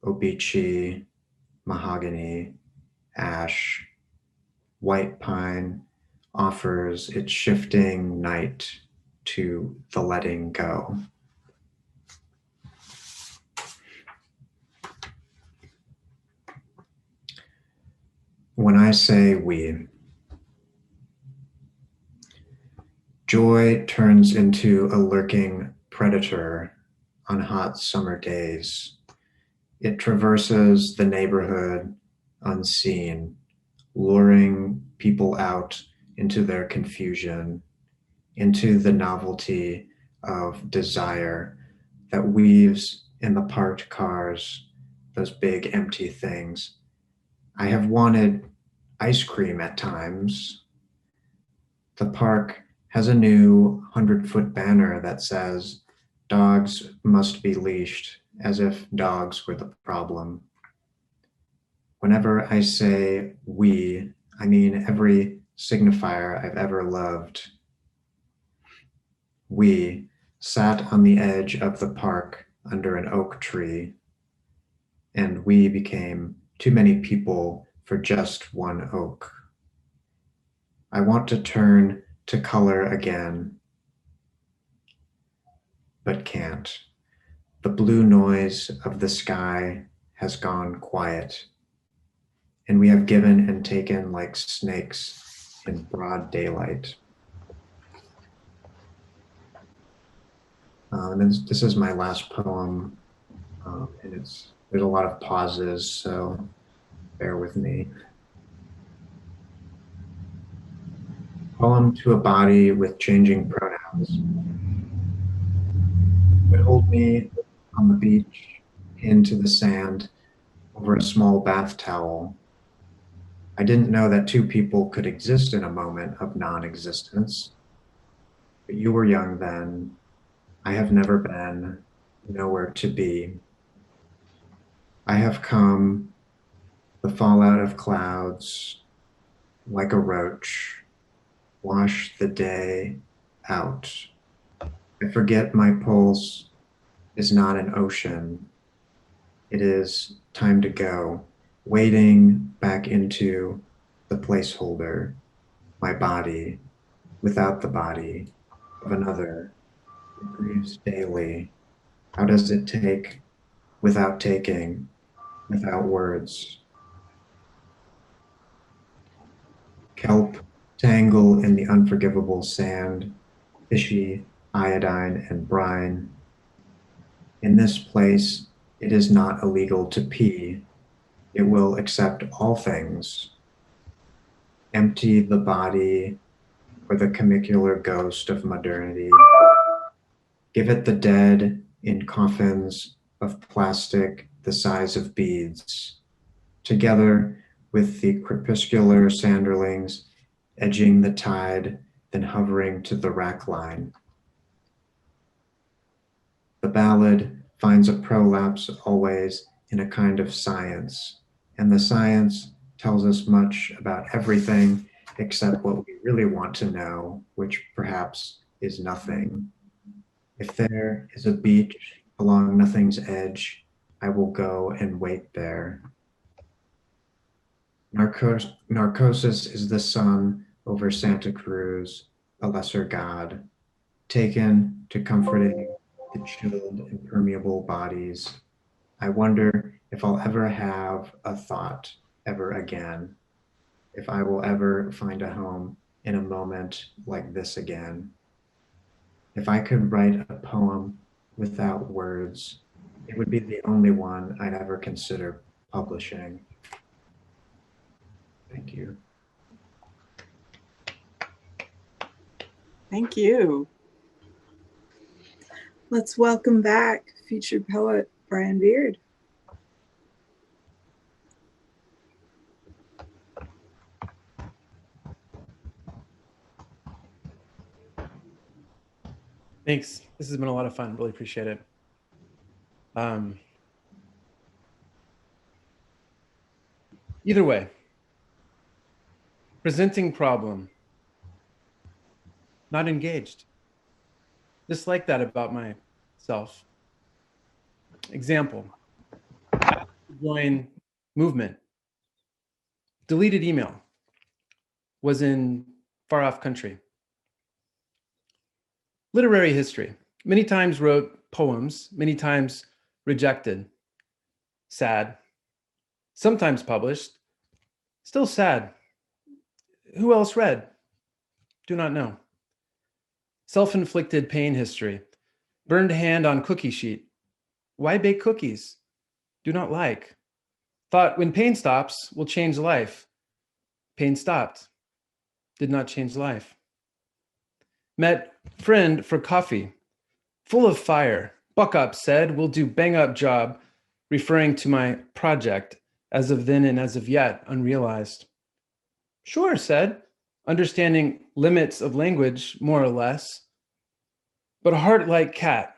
Speaker 6: obeche, mahogany, ash, white pine offers its shifting night to the letting go. When I say we, joy turns into a lurking predator on hot summer days. It traverses the neighborhood unseen, luring people out into their confusion, into the novelty of desire that weaves in the parked cars, those big empty things. I have wanted ice cream at times. The park has a new 100-foot banner that says, dogs must be leashed, as if dogs were the problem. Whenever I say we, I mean every signifier I've ever loved. We sat on the edge of the park under an oak tree, and we became too many people for just one oak. I want to turn to color again, but can't. The blue noise of the sky has gone quiet, and we have given and taken like snakes in broad daylight. And this is my last poem, and there's a lot of pauses, so bear with me. Poem to a body with changing pronouns. Would hold me on the beach, pinned to the sand, over a small bath towel. I didn't know that two people could exist in a moment of non-existence. But you were young then. I have never been, nowhere to be. I have come, the fallout of clouds, like a roach, wash the day out. I forget my pulse is not an ocean. It is time to go, wading back into the placeholder, my body, without the body of another, who grieves daily. How does it take without taking, without words? Kelp tangle in the unforgivable sand, fishy iodine and brine. In this place, it is not illegal to pee. It will accept all things. Empty the body or the chemicular ghost of modernity. Give it the dead in coffins of plastic the size of beads, together with the crepuscular sanderlings edging the tide, then hovering to the rack line. The ballad finds a prolapse always in a kind of science, and the science tells us much about everything except what we really want to know, which perhaps is nothing. If there is a beach along nothing's edge, I will go and wait there. Narcosis is the sun over Santa Cruz, a lesser god, taken to comforting the chilled, impermeable bodies. I wonder if I'll ever have a thought ever again, if I will ever find a home in a moment like this again. If I could write a poem without words, it would be the only one I'd ever consider publishing. Thank you.
Speaker 4: Thank you. Let's welcome back featured poet Brian Beard.
Speaker 8: Thanks. This has been a lot of fun. Really appreciate it. Either way, presenting problem, not engaged. Just like that about myself. Example, join movement. Deleted email, was in far off country. Literary history, many times wrote poems, many times rejected. Sad, sometimes published, still sad. Who else read? Do not know. Self-inflicted pain history, burned hand on cookie sheet. Why bake cookies? Do not like. Thought when pain stops, will change life. Pain stopped, did not change life. Met friend for coffee, full of fire. Buck up, said, we'll do bang up job, referring to my project, as of then and as of yet unrealized. Sure, said, understanding limits of language, more or less. But a heart like cat,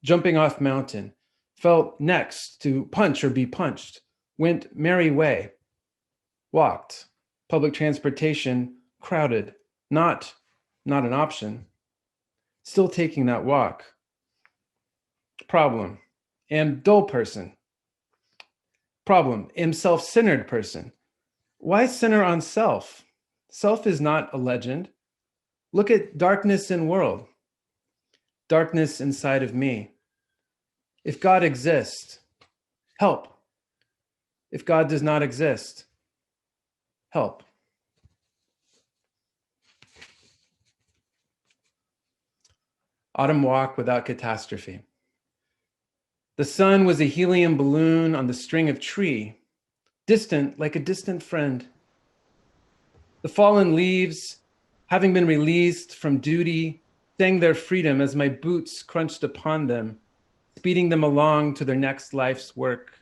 Speaker 8: jumping off mountain, felt next to punch or be punched, went merry way, walked, public transportation crowded, not an option, still taking that walk. Problem, am dull person. Problem, am self-centered person. Why center on self? Self is not a legend. Look at darkness in world, darkness inside of me. If God exists, help. If God does not exist, help. Autumn walk without catastrophe. The sun was a helium balloon on the string of tree, distant like a distant friend. The fallen leaves, having been released from duty, sang their freedom as my boots crunched upon them, speeding them along to their next life's work.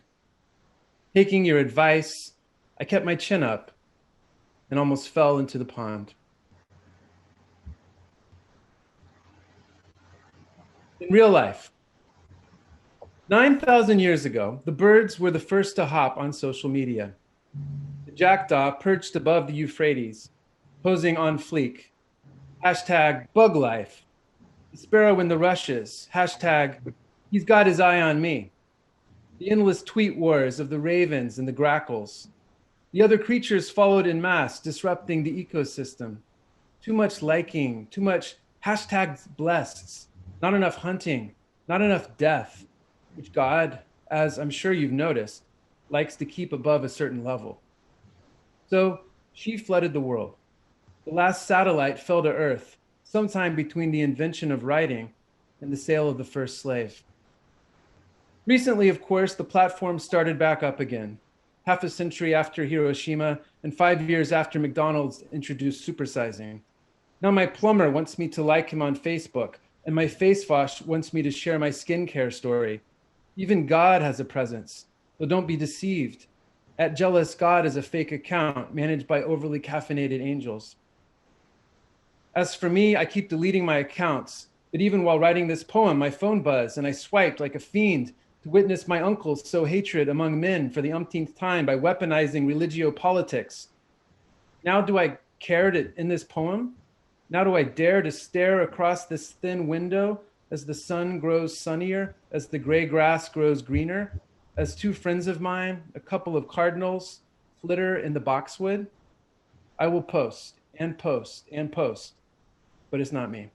Speaker 8: Taking your advice, I kept my chin up and almost fell into the pond. In real life, 9,000 years ago, the birds were the first to hop on social media. The jackdaw perched above the Euphrates, posing on fleek. Hashtag bug life. The sparrow in the rushes. Hashtag he's got his eye on me. the endless tweet wars of the ravens and the grackles. The other creatures followed in mass, disrupting the ecosystem. Too much liking, too much hashtags blessed, not enough hunting, not enough death, which God, as I'm sure you've noticed, likes to keep above a certain level. So she flooded the world. The last satellite fell to Earth sometime between the invention of writing and the sale of the first slave. Recently, of course, the platform started back up again, half a century after Hiroshima and 5 years after McDonald's introduced supersizing. Now my plumber wants me to like him on Facebook, and my face wash wants me to share my skincare story. Even God has a presence, so don't be deceived. At Jealous God is a fake account managed by overly caffeinated angels. As for me, I keep deleting my accounts, but even while writing this poem, my phone buzzed and I swiped like a fiend to witness my uncles sow hatred among men for the umpteenth time by weaponizing religio-politics. Now do I care to end this poem? Now do I dare to stare across this thin window as the sun grows sunnier, as the gray grass grows greener, as two friends of mine, a couple of cardinals, flitter in the boxwood? I will post and post and post, but it's not me.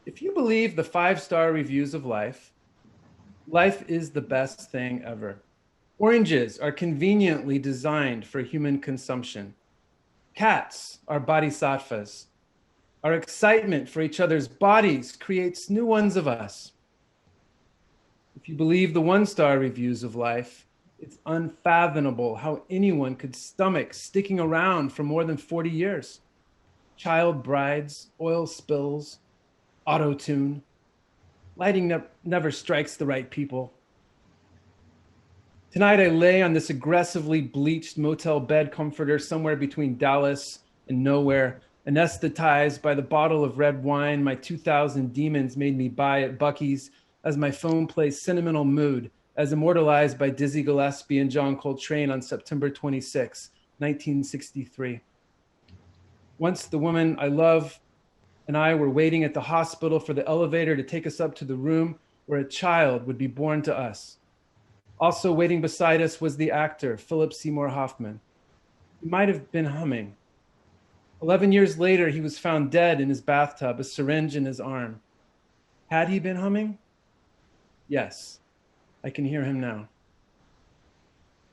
Speaker 8: If you believe the 5-star reviews of life, life is the best thing ever. Oranges are conveniently designed for human consumption. Cats are bodhisattvas. Our excitement for each other's bodies creates new ones of us. If you believe the 1-star reviews of life, it's unfathomable how anyone could stomach sticking around for more than 40 years. Child brides, oil spills, auto-tune. Lighting never strikes the right people. Tonight I lay on this aggressively bleached motel bed comforter somewhere between Dallas and nowhere, anesthetized by the bottle of red wine my 2000 demons made me buy at Buc-ee's as my phone plays Sentimental Mood, as immortalized by Dizzy Gillespie and John Coltrane on September 26, 1963. Once the woman I love and I were waiting at the hospital for the elevator to take us up to the room where a child would be born to us. Also waiting beside us was the actor, Philip Seymour Hoffman. He might have been humming. 11 years later, he was found dead in his bathtub, a syringe in his arm. Had he been humming? Yes, I can hear him now.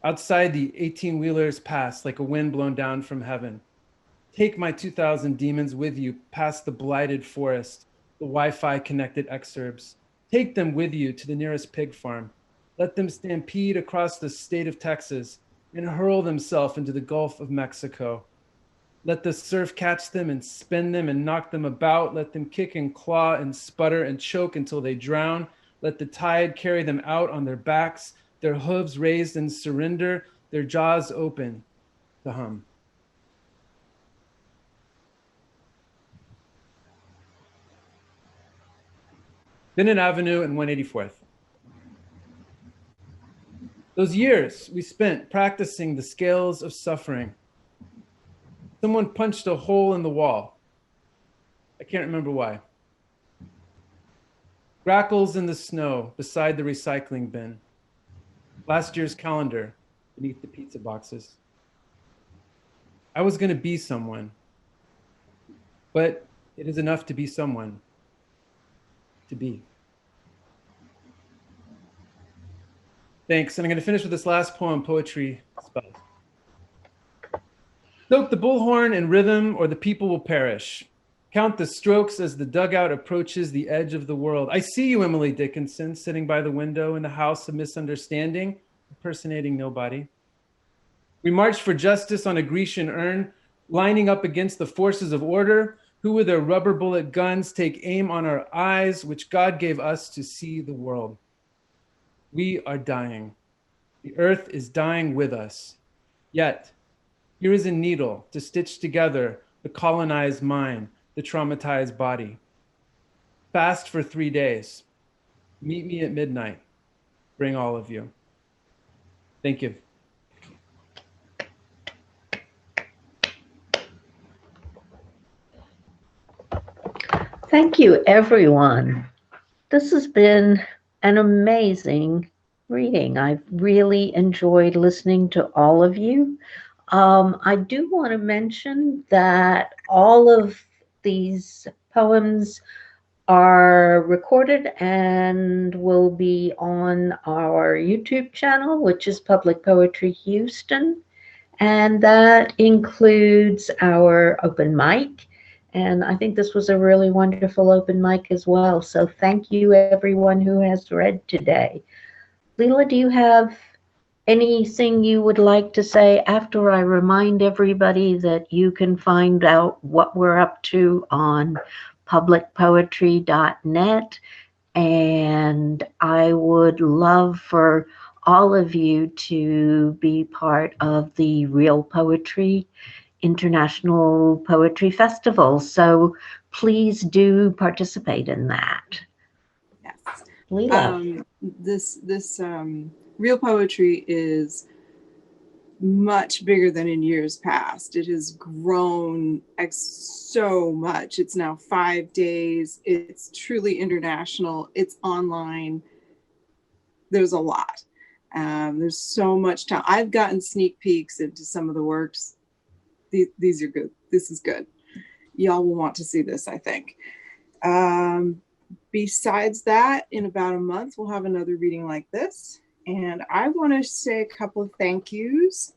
Speaker 8: Outside, the 18-wheelers pass like a wind blown down from heaven. Take my 2000 demons with you past the blighted forest, the Wi-Fi connected exurbs. Take them with you to the nearest pig farm. Let them stampede across the state of Texas and hurl themselves into the Gulf of Mexico. Let the surf catch them and spin them and knock them about. Let them kick and claw and sputter and choke until they drown. Let the tide carry them out on their backs, their hooves raised in surrender, their jaws open to hum. Bennett Avenue and 184th. Those years we spent practicing the scales of suffering. Someone punched a hole in the wall. I can't remember why. Grackles in the snow beside the recycling bin. Last year's calendar beneath the pizza boxes. I was going to be someone, but it is enough to be someone. To be. Thanks, and I'm going to finish with this last poem, Poetry Spells. Soak the bullhorn in rhythm or the people will perish. Count the strokes as the dugout approaches the edge of the world. I see you, Emily Dickinson, sitting by the window in the house of misunderstanding, impersonating nobody. We march for justice on a Grecian urn, lining up against the forces of order, who with their rubber bullet guns take aim on our eyes, which God gave us to see the world. We are dying. The earth is dying with us. Yet, here is a needle to stitch together the colonized mind, the traumatized body. Fast for 3 days. Meet me at midnight. Bring all of you. Thank you.
Speaker 2: Thank you, everyone. This has been an amazing reading. I've really enjoyed listening to all of you. I do want to mention that all of these poems are recorded and will be on our YouTube channel, which is Public Poetry Houston. And that includes our open mic. And I think this was a really wonderful open mic as well. So thank you, everyone who has read today. Leela, do you have anything you would like to say after I remind everybody that you can find out what we're up to on publicpoetry.net? And I would love for all of you to be part of the Real Poetry International Poetry Festival. So please do participate in that.
Speaker 4: Yes.
Speaker 2: Leela.
Speaker 4: This Real Poetry is much bigger than in years past. It has grown so much. It's now 5 days. It's truly international. It's online. There's a lot. There's so much time. I've gotten sneak peeks into some of the works. These are good. This is good. Y'all will want to see this, I think. Besides that, in about a month, we'll have another reading like this. And I want to say a couple of thank yous.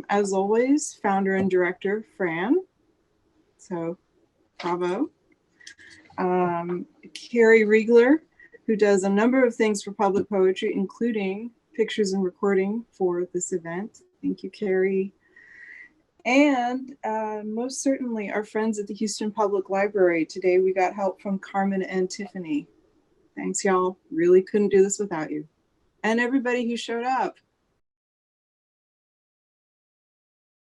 Speaker 4: As always, founder and director, Fran. So, bravo. Carrie Riegler, who does a number of things for public poetry, including pictures and recording for this event. Thank you, Carrie. And most certainly our friends at the Houston Public Library. Today we got help from Carmen and Tiffany. Thanks, y'all. Really couldn't do this without you. And everybody who showed up.